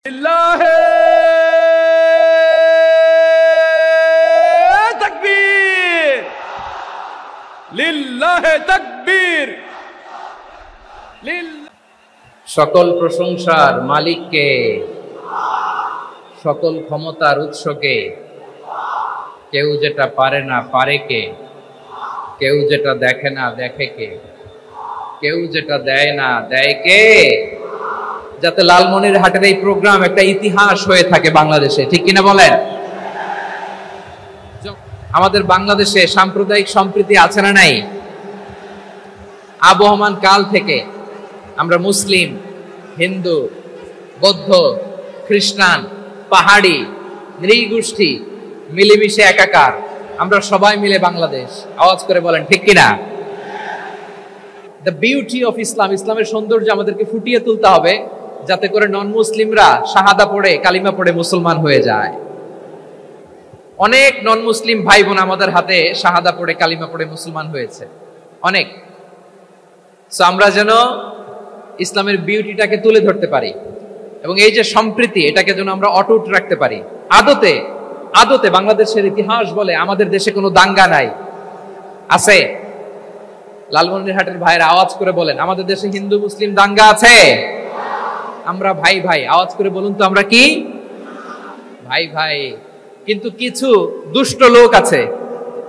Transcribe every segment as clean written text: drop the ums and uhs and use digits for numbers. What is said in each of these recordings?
লিল্লাহে তাকবীর, লিল্লাহে তাকবীর। সকল প্রশংসার মালিককে, সকল ক্ষমতার উৎসকে। কেউ যেটা পারে না পারে কে, কেউ যেটা দেখে না দেখে কে, কেউ যেটা দেয় না দেয় কে। যাতে লালমনিরহাটের এই প্রোগ্রাম একটা ইতিহাস হয়ে থাকে বাংলাদেশে, ঠিক কিনা বলেন? আমাদের বাংলাদেশে সাম্প্রদায়িক সম্প্রীতি আছে না নাই? আবহমান কাল থেকে আমরা মুসলিম, হিন্দু, বৌদ্ধ, খ্রিস্টান, পাহাড়ি, নৃগোষ্ঠী মিলেমিশে একাকার, আমরা সবাই মিলে বাংলাদেশ। আওয়াজ করে বলেন ঠিক কিনা? দ্য বিউটি অফ ইসলাম, ইসলামের সৌন্দর্য আমাদেরকে ফুটিয়ে তুলতে হবে, যাতে করে নন মুসলিমরা শাহাদা পড়ে, কালিমা পড়ে মুসলমান হয়ে যায়। অনেক নন মুসলিম ভাই বোন আমাদের হাতে শাহাদা পড়ে, কালিমা পড়ে মুসলমান হয়েছে অনেক। সো আমরা যেন ইসলামের বিউটিটাকে তুলে ধরতে পারি এবং এই যে সম্প্রীতি, এটাকে যেন আমরা অটুট রাখতে পারি। আদতে আদতে বাংলাদেশের ইতিহাস বলে আমাদের দেশে কোনো দাঙ্গা নাই, আছে? লালমনিরহাটের ভাইয়ের আওয়াজ করে বলেন, আমাদের দেশে হিন্দু মুসলিম দাঙ্গা আছে? আমরা ভাই ভাই, আওয়াজ করে বলুন তো, আমরা কি ভাই ভাই? কিন্তু কিছু দুষ্ট লোক আছে,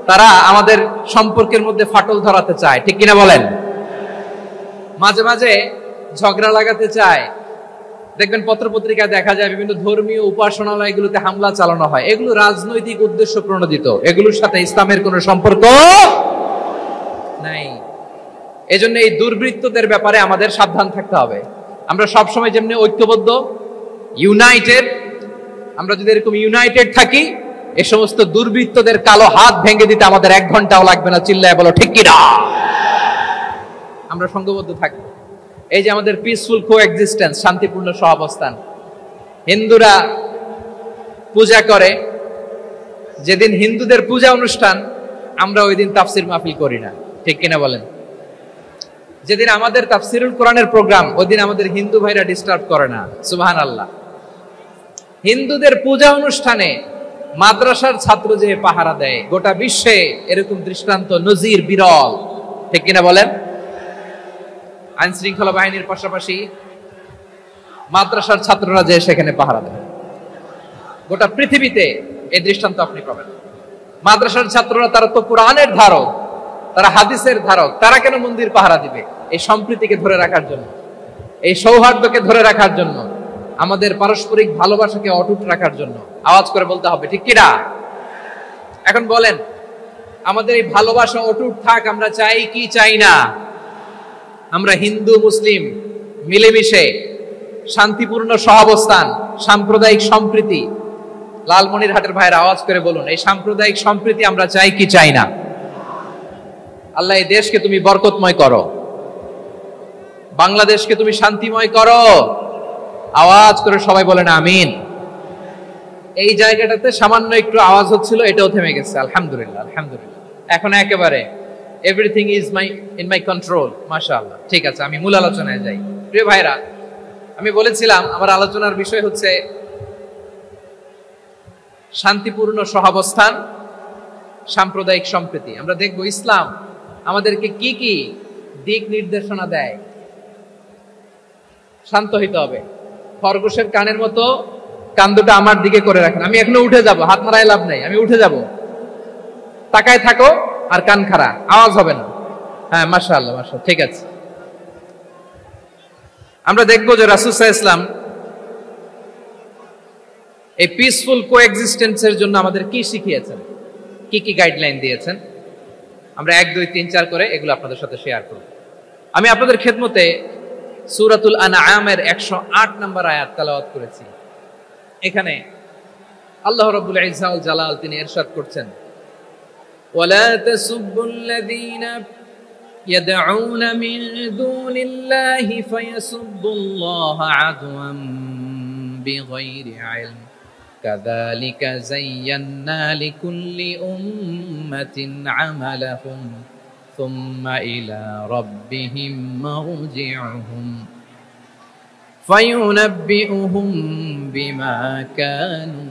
তারা আমাদের সম্পর্কের মধ্যে ফাটল ধরাতে চায়, ঠিক কিনা বলেন? মাঝে মাঝে ঝগড়া লাগাতে চায়। দেখবেন পত্রপত্রিকায় দেখা যায় বিভিন্ন ধর্মীয় উপাসনালয়গুলোতে হামলা চালানো হয়। এগুলো রাজনৈতিক উদ্দেশ্য প্রণোদিত, এগুলোর সাথে ইসলামের কোনো সম্পর্ক নাই। এজন্য এই দুর্বৃত্তদের ব্যাপারে আমাদের সাবধান থাকতে হবে। আমরা সবসময় যেমনি ঐক্যবদ্ধ, ইউনাইটেড, আমরা যদি এরকম ইউনাইটেড থাকি, এই সমস্ত দুর্বৃত্তদের কালো হাত ভেঙে দিতে আমাদের 1 ঘন্টাও লাগবে না। চিল্লায় বলো ঠিক কিনা? আমরা সংঘবদ্ধ থাকবো। এই যে আমাদের পিসফুল কোএক্সিস্টেন্স, শান্তিপূর্ণ সহাবস্থান। হিন্দুরা পূজা করে, যেদিন হিন্দুদের পূজা অনুষ্ঠান, আমরা ওই দিন তাফসির মাহফিল করি না, ঠিক কিনা বলেন? যেদিন আমাদের তাফসিরুল কোরআনের প্রোগ্রাম, ওই দিন আমাদের হিন্দু ভাইরা ডিস্টার্ব করে না। সুবহানাল্লাহ। হিন্দুদের পূজা অনুষ্ঠানে মাদ্রাসার ছাত্র যে পাহারা দেয়, গোটা বিশ্বে এরকম দৃষ্টান্ত নজির বিরল, ঠিক কিনা বলেন? আইন শৃঙ্খলা বাহিনীর পাশাপাশি মাদ্রাসার ছাত্ররা যে সেখানে পাহারা দেয়, গোটা পৃথিবীতে এই দৃষ্টান্ত আপনি পাবেন। মাদ্রাসার ছাত্ররা, তারা তো কোরআনের ধারক, তারা হাদিসের ধারক, তারা কেন মন্দির পাহারা দিবে? এই সম্প্রীতিকে ধরে রাখার জন্য, এই সৌহার্দ্যকে ধরে রাখার জন্য, আমাদের পারস্পরিক ভালোবাসাকে অটুট রাখার জন্য। আওয়াজ করে বলতে হবে ঠিক কিনা? এখন বলেন, আমাদের এই ভালোবাসা অটুট থাক, আমরা চাই কি চাই না? আমরা হিন্দু মুসলিম মিলেমিশে শান্তিপূর্ণ সহাবস্থান, সাম্প্রদায়িক সম্প্রীতি। লালমনিরহাটের ভাইয়ের আওয়াজ করে বলুন, এই সাম্প্রদায়িক সম্প্রীতি আমরা চাই কি চাই না? আল্লাহ এই দেশকে তুমি বরকতময় করো, বাংলাদেশকে তুমি শান্তিময় করো। আওয়াজ করে সবাই বলেন আমিন। এই জায়গাটাতে সামান্য একটু আওয়াজ হচ্ছিল, এটাও থেমে গেছে। আলহামদুলিল্লাহ, আলহামদুলিল্লাহ। এখন একেবারে everything is in my control. মাশাআল্লাহ। ঠিক আছে, আমি মূল আলোচনায় যাই। প্রিয় ভাইরা, আমি বলেছিলাম আমার আলোচনার বিষয় হচ্ছে শান্তিপূর্ণ সহাবস্থান, সাম্প্রদায়িক সম্প্রীতি। আমরা দেখব ইসলাম আমাদেরকে কি কি দিক নির্দেশনা দেয়। শান্ত হইতে হবে। খরগোশের কানের মতো কান দুটো আমার দিকে করে রাখেন। আমি এখনো উঠে যাব, হাত নাড়ায় লাভ নাই, আমি উঠে যাব। তাকায় থাকো আর কান খাড়া, আওয়াজ হবে না। হ্যাঁ, মাশাআল্লাহ, মাশাআল্লাহ, ঠিক আছে। আমরা দেখবো যে রাসূল সাল্লাল্লাহু আলাইহি ওয়াসাল্লাম এই পিসফুল কোএক্সিস্টেন্সের জন্য আমাদের কি শিখিয়েছেন, কি কি গাইডলাইন দিয়েছেন। আমরা 1, 2, 3, 4 করে এগুলো আপনাদের সাথে শেয়ার করব। আমি আপনাদের খেদমতে সূরাতুল আনআমের 108 নম্বর আয়াত তেলাওয়াত করেছি। এখানে আল্লাহ রাব্বুল ইজ্জা ওয়াল জালাল তিনি ইরশাদ করছেন, ওয়ালা তাসুবুল্লাযীনা ইয়াদউনা মিন দুনিল্লাহি ফায়াসুবুল্লাহা আদওয়ান বিগাইরি ইলম কাযালিকা যায়্যান্না লিকুল্লি উম্মাতিন আমালাহুম সুম্মা ইলা রাব্বিহিম মারজিউহুম ফায়ুনাব্বিউহুম বিমা কানু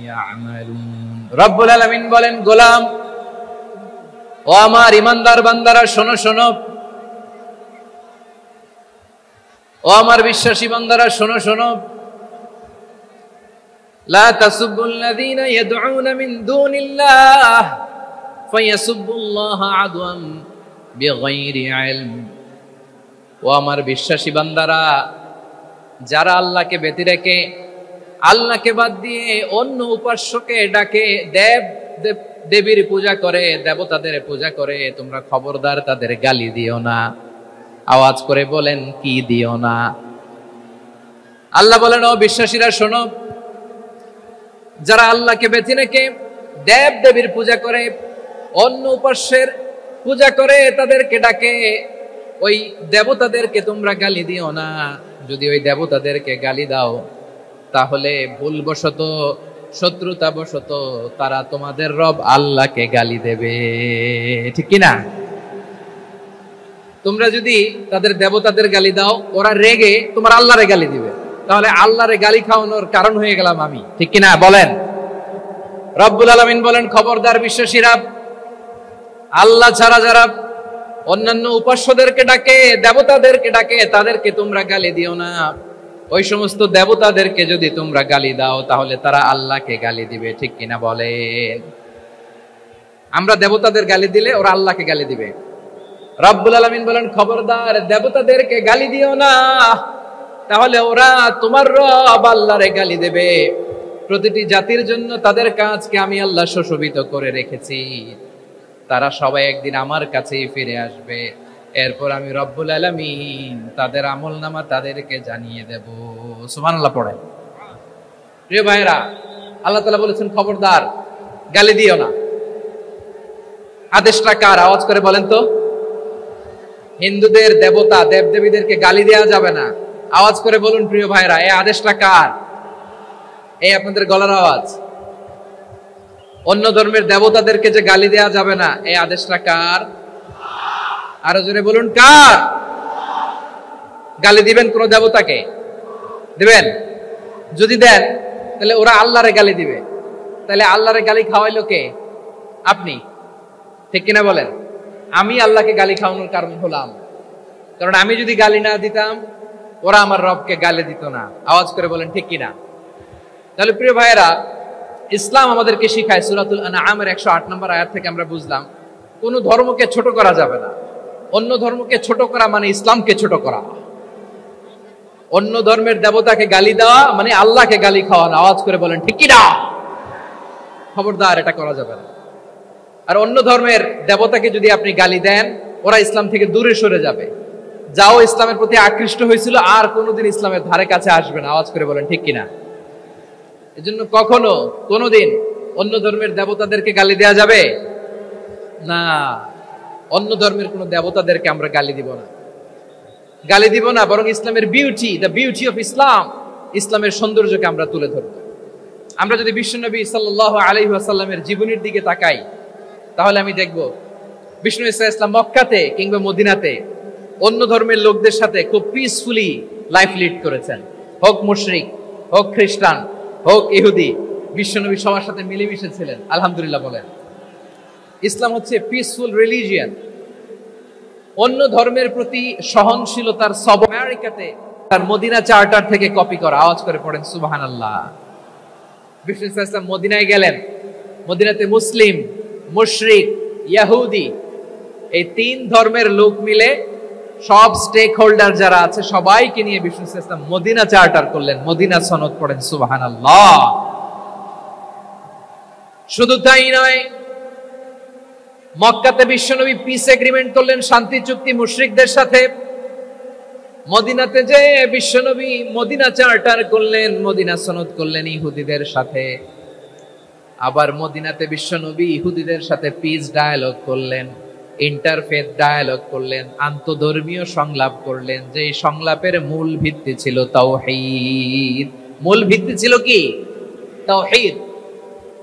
ইয়ামালুন। রব্বুল আলামিন বলেন, গোলাম ও আমার ইমানদার বান্দারা শোনো শোনো, ও আমার বিশ্বাসী বান্দারা শোনো শোনো, লা তাসুবুল্লাযীনা ইয়াদউনা মিন দুনিল্লাহ ফায়াসুবুল্লাহা আদওয়ান বিগাইরি ইলম। ও আমার বিশ্বাসী বান্দারা, যারা আল্লাহকে ব্যতি রেখে, আল্লাহকে বাদ দিয়ে অন্য উপাস্যকে ডাকে, দেবীর পূজা করে, দেবতাদের পূজা করে, তোমরা খবরদার তাদের গালি দিও না। আওয়াজ করে বলেন, কি দিও না? আল্লাহ বলেন, ও বিশ্বাসীরা শোনো, যারা আল্লাহকে ব্যতি রেখে দেব দেবীর পূজা করে, অন্য উপাস্যের পূজা করে, তাদেরকে ডাকে, ওই দেবতাদেরকে তোমরা গালি দিও না। যদি ওই দেবতাদেরকে গালি দাও, তাহলে ভুলবশত, শত্রুতাবশত তারা তোমাদের রব আল্লাহকে গালি দেবে, ঠিক কিনা? তোমরা যদি তাদের দেবতাদের গালি দাও, ওরা রেগে তোমার আল্লাহরে গালি দিবে, তাহলে আল্লাহরে গালি খাওয়ানোর কারণ হয়ে গেলাম আমি, ঠিক কিনা বলেন? রব্বুল আলামিন বলেন, খবরদার বিশ্বাসীরা, আল্লাহ ছাড়া যারা অন্যান্য উপাস্যদেরকে ডাকে, দেবতাদেরকে ডাকে, তাদেরকে তোমরা গালি দিও না। ওই সমস্ত দেবতাদেরকে যদি তোমরা গালি দাও, তাহলে তারা আল্লাহকে গালি দিবে, ঠিক কিনা বলেন? আমরা দেবতাদের গালি দিলে ওরা আল্লাহকে গালি দিবে। রব্বুল আলামিন বলেন, খবরদার দেবতাদেরকে গালি দিও না, তাহলে ওরা তোমার রব আল্লাহরে গালি দেবে। প্রতিটি জাতির জন্য তাদের কাজকে আমি আল্লাহ সুশোভিত করে রেখেছি, তারা সবাই একদিন আমার কাছেই ফিরে আসবে। এরপর আমি রব্বুল আলামিন তাদের আমলনামা তাদেরকে জানিয়ে দেব। সুবহানাল্লাহ পড়েন। প্রিয় ভাইরা, আল্লাহ তাআলা বলেছেন, খবরদার গালি দিও না। আদেশটা কার? আওয়াজ করে বলেন তো। হিন্দুদের দেবতা দেবদেবীদেরকে গালি দেওয়া যাবে না। আওয়াজ করে বলুন প্রিয় ভাইরা, এই আদেশটা কার? এই আপনাদের গলার আওয়াজ। অন্য ধর্মের দেবতাদেরকে যে গালি দেওয়া যাবে না, এই আদেশটা কার? আরো জোরে বলুন, কার? গালি দিবেন কোন দেবতাকে? দিবেন? যদি দেন, তাহলে ওরা আল্লাহরে গালি দিবে। তাহলে আল্লাহরে গালি খাওয়াইলো কে? আপনি, ঠিক কিনা বলেন? আমি আল্লাহকে গালি খাওয়ানোর কারণ হলাম, কারণ আমি যদি গালি না দিতাম, ওরা আমার রবকে গালি দিত না। আওয়াজ করে বলেন, ঠিক কিনা? তাহলে প্রিয় ভাইয়েরা, ইসলাম আমাদেরকে শিখায়, সূরাতুল আনআমের 108 নম্বর আয়াত থেকে আমরা বুঝলাম, কোন ধর্মকে ছোট করা যাবে না। অন্য ধর্মকে ছোট করা মানে ইসলামকে ছোট করা। অন্য ধর্মের দেবতাকে গালি দেওয়া মানে আল্লাহকে গালি খাওয়ানো। আওয়াজ করে বলেন, ঠিক কিনা? খবরদার, এটা করা যাবে না। আর অন্য ধর্মের দেবতাকে যদি আপনি গালি দেন, ওরা ইসলাম থেকে দূরে সরে যাবে। যাও ইসলামের প্রতি আকৃষ্ট হয়েছিল, আর কোনোদিন ইসলামের ধারে কাছে আসবে না। আওয়াজ করে বলেন, ঠিক কিনা? এজন্য কখনো কোনোদিন অন্য ধর্মের দেবতাদেরকে গালি দেওয়া যাবে না। অন্য ধর্মের কোন দেবতাদেরকে আমরা গালি দিব না, গালি দিব না, বরং ইসলামের beauty, the beauty of Islam, ইসলামের সৌন্দর্যকে আমরা তুলে ধরব। আমরা যদি বিশ্বনবী সাল্লাল্লাহু আলাইহি ওয়াসাল্লামের জীবনের দিকে তাকাই, তাহলে আমি দেখব বিষ্ণু ইসলাম মক্কাতে কিংবা মদিনাতে অন্য ধর্মের লোকদের সাথে খুব পিসফুলি লাইফ লিড করেছেন। হোক মুশরিক, হোক খ্রিস্টান, হোক ইহুদি, বিশ্বনবী সবার সাথে মিলেমিশে ছিলেন। আলহামদুলিল্লাহ বলেন। ইসলাম হচ্ছে পিসফুল রিলিজিয়ান। অন্য ধর্মের প্রতি সহনশীলতার সব আমেরিকাতে তার মদিনা চার্টার থেকে কপি করা। আওয়াজ করে পড়েন সুবহানাল্লাহ। বিষ্ণু ইসলাম মদিনায় গেলেন, মদিনাতে মুসলিম, মুশরিক, ইহুদি, এই তিন ধর্মের লোক মিলে সব স্টেক হোল্ডার যারা আছে সবাইকে নিয়ে বিষ্ণু ইসলাম মদিনা চার্টার করলেন, মদিনা সনদ। পড়েন সুবহানাল্লাহ। শুধু তাই নয়, মক্কাতে বিশ্বনবী পিস এগ্রিমেন্ট করলেন, শান্তি চুক্তি মুশরিকদের সাথে। মদিনাতে যে বিশ্বনবী মদিনা চার্টার করলেন, মদিনা সনদ করলেন ইহুদিদের সাথে। আবার মদিনাতে বিশ্বনবী ইহুদিদের সাথে পিস ডায়ালগ করলেন, ইন্টারফেথ ডায়ালগ করলেন, আন্তধর্মীয় সংলাপ করলেন। যে সংলাপের মূল ভিত্তি ছিল তাওহীদ। মূল ভিত্তি ছিল কি? তাওহীদ।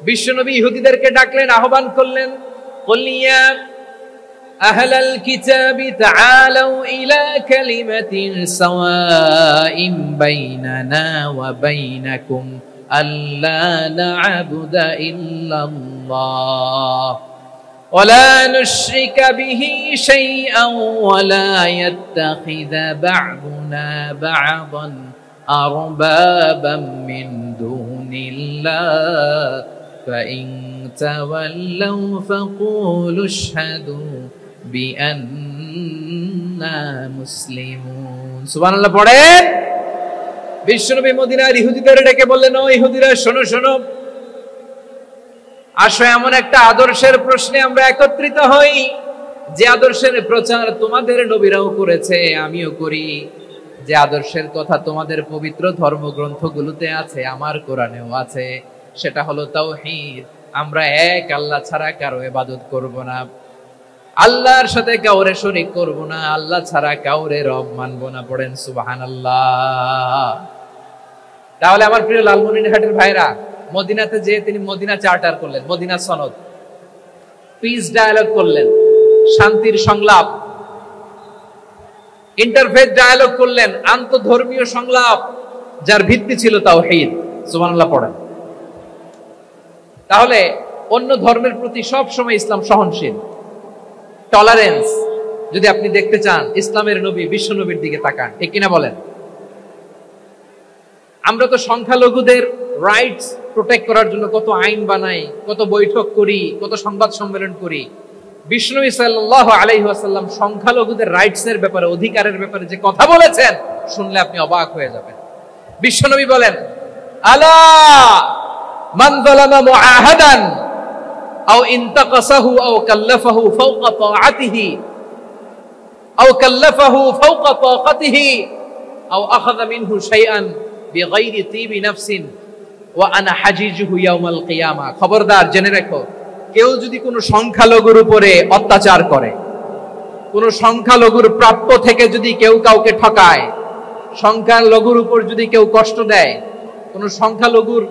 বিশ্বনবী ইহুদিদেরকে ডাকলেন, আহ্বান করলেন, أهل الكتاب تعالوا إلى كلمة سواء بيننا وبينكم ألا نعبد إلا الله ولا نشرك به شيئا ولا يتخذ بعضنا بعضا أربابا من دون الله فإن تولوا فقولوا اشهدوا بأننا مسلمون سبحان الله পড়েন বিশ্বনবী মদিনার ইহুদিদের ডেকে বললেন ও ইহুদিরা শোনো শোনো আসো এমন একটা আদর্শের প্রশ্নে আমরা একত্রিত হই যে আদর্শের প্রচার তোমাদের নবীরাও করেছে আমিও করি যে আদর্শের কথা তোমাদের পবিত্র ধর্মগ্রন্থগুলোতে আছে আমার কোরআনেও আছে সেটা হলো তাওহীদ আমরা এক আল্লাহ ছাড়া কারো ইবাদত করব না আল্লাহর সাথে কাউরে শরীক করব না আল্লাহ ছাড়া কাউরে রব মানব না পড়েন সুবহানাল্লাহ তাহলে আমার প্রিয় লালমনিরহাটের ভাইরা মদিনাতে যে তিনি মদিনা চার্টার করলেন মদিনা সনদ পিস ডায়ালগ করলেন শান্তির সংলাপ ইন্টারফেথ ডায়ালগ করলেন আন্তঃধর্মীয় সংলাপ যার ভিত্তি ছিল তাওহীদ সুবহানাল্লাহ পড়েন তাহলে অন্য ধর্মের প্রতি সব সময় ইসলাম সহনশীল টলারেন্স যদি আপনি দেখতে চান ইসলামের নবী বিশ্ব নবীর দিকে তাকান ঠিক কিনা বলেন আমরা তো সংখ্যালঘুদের রাইটস প্রোটেক্ট করার জন্য কত আইন বানাই কত বৈঠক করি কত সংবাদ সম্মেলন করি বিশ্বনবী সাল্লাল্লাহু আলাইহি ওয়াসাল্লাম সংখ্যালঘুদের রাইটস এর ব্যাপারে অধিকারের ব্যাপারে যে কথা বলেছেন শুনলে আপনি অবাক হয়ে যাবেন বিশ্বনবী বলেন আলা মান যালামা মুআহাদান আও ইনতাকাসাহু আও কাল্লাফাহু ফাওকা তাআতিহি আও কাল্লাফাহু ফাওকা তাকাতিহি আও আখাযা মিনহু শাইআন বিগাইরি তিবি নাফসিন ওয়া আনা হাজিজুহু ইয়াউমাল কিয়ামা খবরদার জেনে রাখো কেউ যদি কোনো সংখ্যালঘুর উপরে অত্যাচার করে কোন সংখ্যালঘুর প্রাপ্য থেকে যদি কেউ কাউকে ঠকায় সংখ্যালঘুর উপর যদি কেউ কষ্ট দেয় কোন সংখ্যালঘুর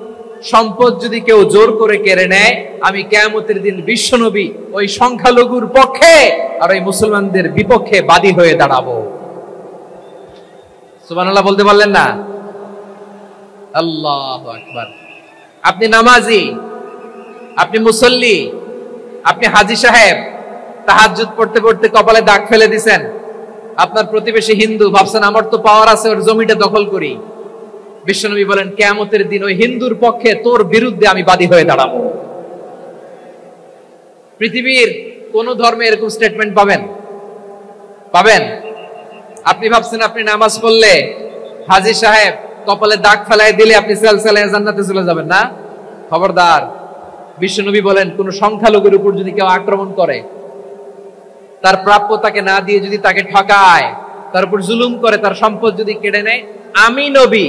সম্পদ যদি কেউ জোর করে কেড়ে নেয় আমি কিয়ামতের দিন বিশ্বনবী ওই সংখ্যালঘুর পক্ষে আর ওই মুসলমানদের বিপক্ষে বাদী হয়ে দাঁড়াবো সুবহানাল্লাহ বলতে পারলেন না আল্লাহু আকবার আপনি নামাজি আপনি মুসল্লি আপনি হাজী সাহেব তাহাজ্জুদ পড়তে পড়তে কপালে দাগ ফেলে দিবেন আপনার প্রতিবেশী হিন্দু ভাবছেন আমার তো পাওয়ার আছে ওর জমিটা দখল করি বিশ্বনবী বলেন কিয়ামতের দিন ওই হিন্দুর পক্ষে তোর বিরুদ্ধে আমি বাদী হয়ে দাঁড়াবো পৃথিবীর কোন ধর্মে এরকম স্টেটমেন্ট পাবেন পাবেন আপনি ভাবছেন আপনি নামাজ পড়লে হাজী সাহেব কপালে দাগ ফেলায় দিলে আপনি সেলসেলায় জান্নাতে চলে যাবেন না খবরদার বিশ্বনবী বলেন কোন সংখ্যালঘুর উপর যদি কেউ আক্রমণ করে তার প্রাপ্য তাকে না দিয়ে যদি তাকে ঠকায় তার উপর জুলুম করে তার সম্পদ যদি কেড়ে নেয় আমি নবী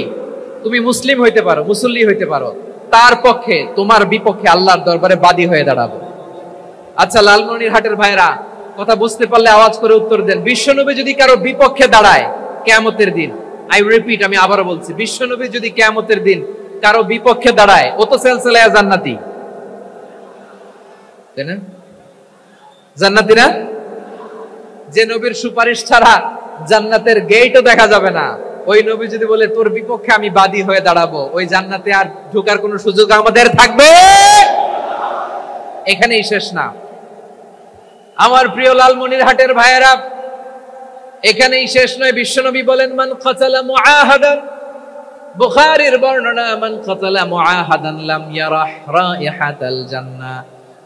তুমি মুসলিম হইতে পারো মুসল্লি হইতে পারো তার পক্ষে তোমার বিপক্ষে আল্লাহর দরবারে বাদী হয়ে দাঁড়াবো আচ্ছা লালমনিরহাটের ভাইরা কথা বুঝতে পারলে আওয়াজ করে উত্তর দেন বিশ্বনবী যদি কারো বিপক্ষে দাঁড়ায় কিয়ামতের দিন আই রিপিট আমি আবারো বলছি বিশ্বনবী যদি কিয়ামতের দিন কারো বিপক্ষে দাঁড়ায় ও তো সেলসেলায়া জান্নাতি তাই না জান্নাতি না যে নবীর সুপারিশ ছাড়া জান্নাতের গেটও দেখা যাবে না ওই নবী যদি বলে তোর বিপক্ষে আমি বাদী হয়ে দাঁড়াবো ওই জান্নাতে আর ঢোকার কোনো সুযোগ আমাদের থাকবে এখানেই শেষ না আমার প্রিয় লালমনিরহাটের ভাইয়েরা এখানেই শেষ নয় বিশ্বনবী বলেন মান কাতালা মুআহাদান বুখারীর বর্ণনা মান কাতালা মুআহাদান লাম ইয়ারাহ রাইহাতাল জান্নাহ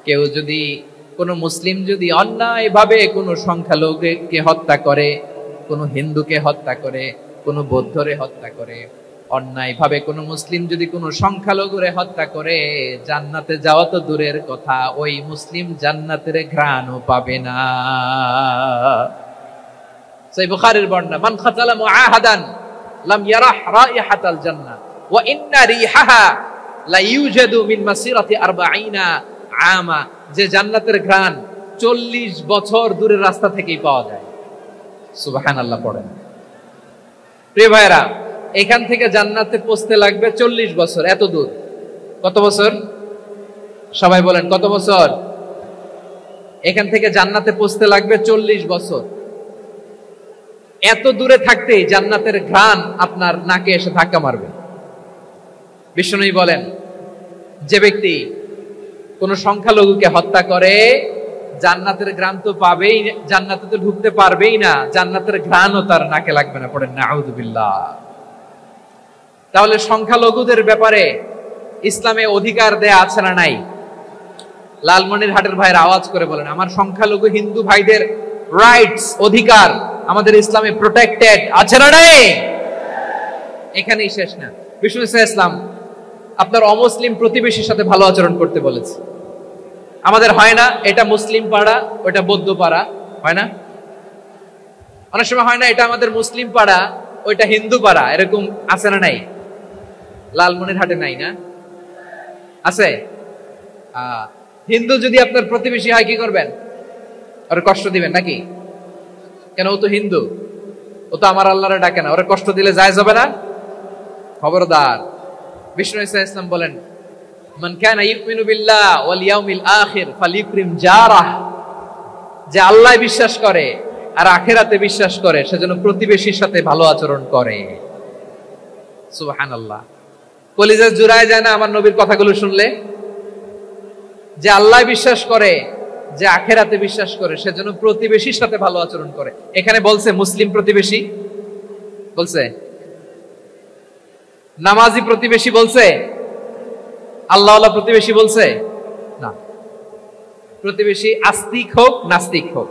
কেউ যদি কোন মুসলিম যদি অন্যায়ভাবে কোন সংখ্যালঘুকে হত্যা করে কোন হিন্দুকে হত্যা করে কোন বৌদ্ধরে হত্যা করে অন্যায়ভাবে কোন মুসলিম যদি কোন সংখ্যালঘুরে হত্যা করে জান্নাতে যাওয়া তো দূরের কথা ওই মুসলিম জান্নাতের ঘ্রাণও পাবে না সেই বুখারীর বর্ণনা মান খাতালা মুআহাদান লাম ইয়ারাহ রাইহাতাল জান্নাহ ওয়া ইন্না রিহাহা লা ইউজাদু মিন মাসিরাতি 40 আমা যে জান্নাতের ঘ্রাণ 40 বছর দূরের রাস্তা থেকেই পাওয়া যায় সুবহানাল্লাহ পড়েন প্রিয় ভাইরা এখান থেকে জান্নাতে পৌঁছতে লাগবে 40 বছর এত দূর কত বছর সবাই বলেন কত বছর এখান থেকে জান্নাতে পৌঁছতে লাগবে 40 বছর। এত দূরে থাকতেই জান্নাতের ঘ্রাণ আপনার নাকে এসে ধাক্কা মারবে। বিষ্ণুই বলেন, যে ব্যক্তি কোন সংখ্যালঘুকে হত্যা করে জান্নাতের ঘ্রাণ তো পাবেই, জান্নাতে তো ঢুকতে পারবেই না, জান্নাতের ঘ্রাণও তার নাকে লাগবে না। পড়েন নাউযুবিল্লাহ। তাহলে সংখ্যালঘুদের ব্যাপারে ইসলামে অধিকার দেয়া আছে না নাই? লালমনিরহাটের ভাইয়ের আওয়াজ করে বলেন, আমার সংখ্যালঘু হিন্দু ভাইদের রাইটস, অধিকার আমাদের ইসলামে প্রোটেক্টেড আছে না নাই? এখানেই শেষ না। বিষ্ণু ইসলাম আপনার অমুসলিম প্রতিবেশীর সাথে ভালো আচরণ করতে বলেছে। আমাদের হয় না এটা মুসলিম পাড়া ওটা বৌদ্ধ পাড়া, হয় না? অনেক সময় হয় না এটা আমাদের মুসলিম পাড়া ওইটা হিন্দু পাড়া, এরকম আছে না নাই? লালমনিরহাটে নাই না? আছে? হিন্দু যদি আপনার প্রতিবেশী হয় কি করবেন? ওরে কষ্ট দিবেন নাকি? কেন? ও তো হিন্দু, ও তো আমার আল্লাহরে ডাকে না, ওরে কষ্ট দিলে জায়েজ হবে না? খবরদার। বিষ্ণু ইসলাম বলেন, মান কানা ইউমিনু বিল্লাহ ওয়াল ইয়াউমিল আখির ফালিউকরিম জারাহ, যে আল্লাহ বিশ্বাস করে আর আখিরাতে বিশ্বাস করে সেজন্য প্রতিবেশীর সাথে ভালো আচরণ করে। সুবহানাল্লাহ। কলিজা জুড়ায় যায় না আমার নবীর কথাগুলো শুনলে? যে আল্লাহ বিশ্বাস করে, যে আখিরাতে বিশ্বাস করে সেজন্য প্রতিবেশীর সাথে ভালো আচরণ করে। এখানে বলছে মুসলিম প্রতিবেশী, বলছে নামাজি প্রতিবেশী, বলছে আল্লাহওয়ালা প্রতিবেশী, বলছে না। প্রতিবেশী আস্তিক হোক নাস্তিক হোক,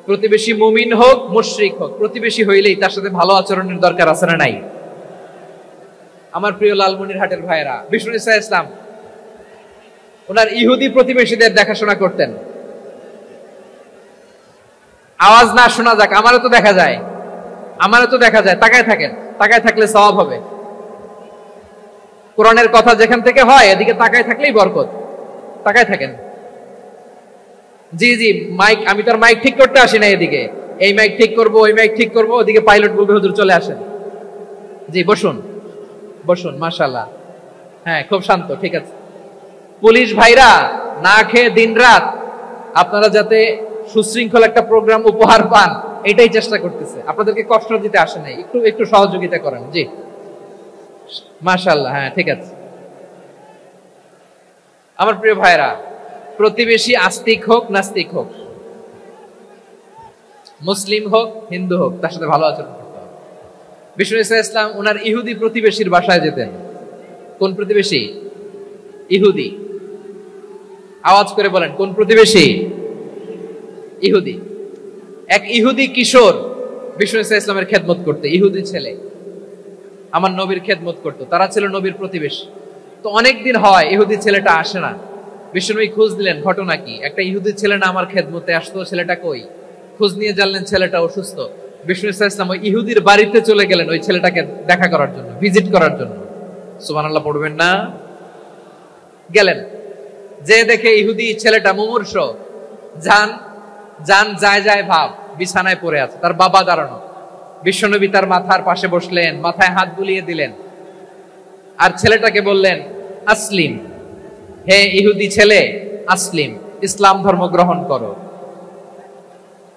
প্রতিবেশী মুমিন হোক মুশরিক হোক, প্রতিবেশী হইলেই তার সাথে ভালো আচরণের দরকার আছে না নাই? আমার প্রিয় লালমনিরহাটের ভাইয়েরা, বিষ্ণু ইসলাম ওনার ইহুদি প্রতিবেশীদের দেখাশোনা করতেন। আওয়াজ না শোনা যাক, আমারও তো দেখা যায়, আমারও তো দেখা যায়। তাকায় থাকেন, তাকায় থাকলে সওয়াব হবে। কোরআনের কথা যেখান থেকে হয় এদিকে তাকায় থাকলেই বরকত। তাকায় থাকেন। জি জি, মাইক, আমি তো আর মাইক ঠিক করতে আসি না এদিকে, এই মাইক ঠিক করব ওই মাইক ঠিক করব, ওদিকে পাইলট বলবে হুজুর চলে আসেন। জি বসুন বসুন, মাশাআল্লাহ। হ্যাঁ খুব শান্ত, ঠিক আছে। পুলিশ ভাইরা না খেয়ে দিনরাত আপনারা যাতে সুশৃঙ্খল একটা প্রোগ্রাম উপহার পান এটাই চেষ্টা করতেছে, আপনাদেরকে কষ্ট দিতে আসে নাই, একটু একটু সহযোগিতা করেন। জি মাশাআল্লাহ, হ্যাঁ ঠিক আছে। আমার প্রিয় ভাইরা, প্রতিবেশী আস্তিক হোক নাস্তিক হোক, মুসলিম হোক হিন্দু হোক, তার সাথে ভালো আচরণ করতে হবে। বিষ্ণু ইসলাম ওনার ইহুদি প্রতিবেশীর বাসায় যেতেন। কোন প্রতিবেশী? ইহুদি। আওয়াজ করে বলেন, কোন প্রতিবেশী? ইহুদি। এক ইহুদি কিশোর বিষ্ণু ইসলামের খেদমত করতে, ইহুদি ছেলে আমার নবীর খেদমত করতো, তারা ছিল নবীর প্রতিবেশী। তো অনেকদিন হয় ইহুদি ছেলেটা আসে না। বিষ্ণুনবী খোঁজ দিলেন, ঘটনা কি? একটা ইহুদি ছেলে না আমার খেদমতে আসতো, ছেলেটা কই? খোঁজ নিয়ে জানলেন ছেলেটা অসুস্থ। বিষ্ণু ইসলাম ওই ইহুদির বাড়িতে চলে গেলেন ওই ছেলেটাকে দেখা করার জন্য, ভিজিট করার জন্য। সুবহানাল্লাহ পড়বেন না? গেলেন, যে দেখে ইহুদি ছেলেটা মুমূর্ষ, জান জান যায় যায় ভাব, বিছানায় পড়ে আছে, তার বাবা দাঁড়ানো। বিশ্বনবী তার মাথার পাশে বসলেন, মাথায় হাত বুলিয়ে দিলেন, আর ছেলেটাকে বললেন আসলিম, হে ইহুদি ছেলে আসলিম, ইসলাম ধর্ম গ্রহণ করো।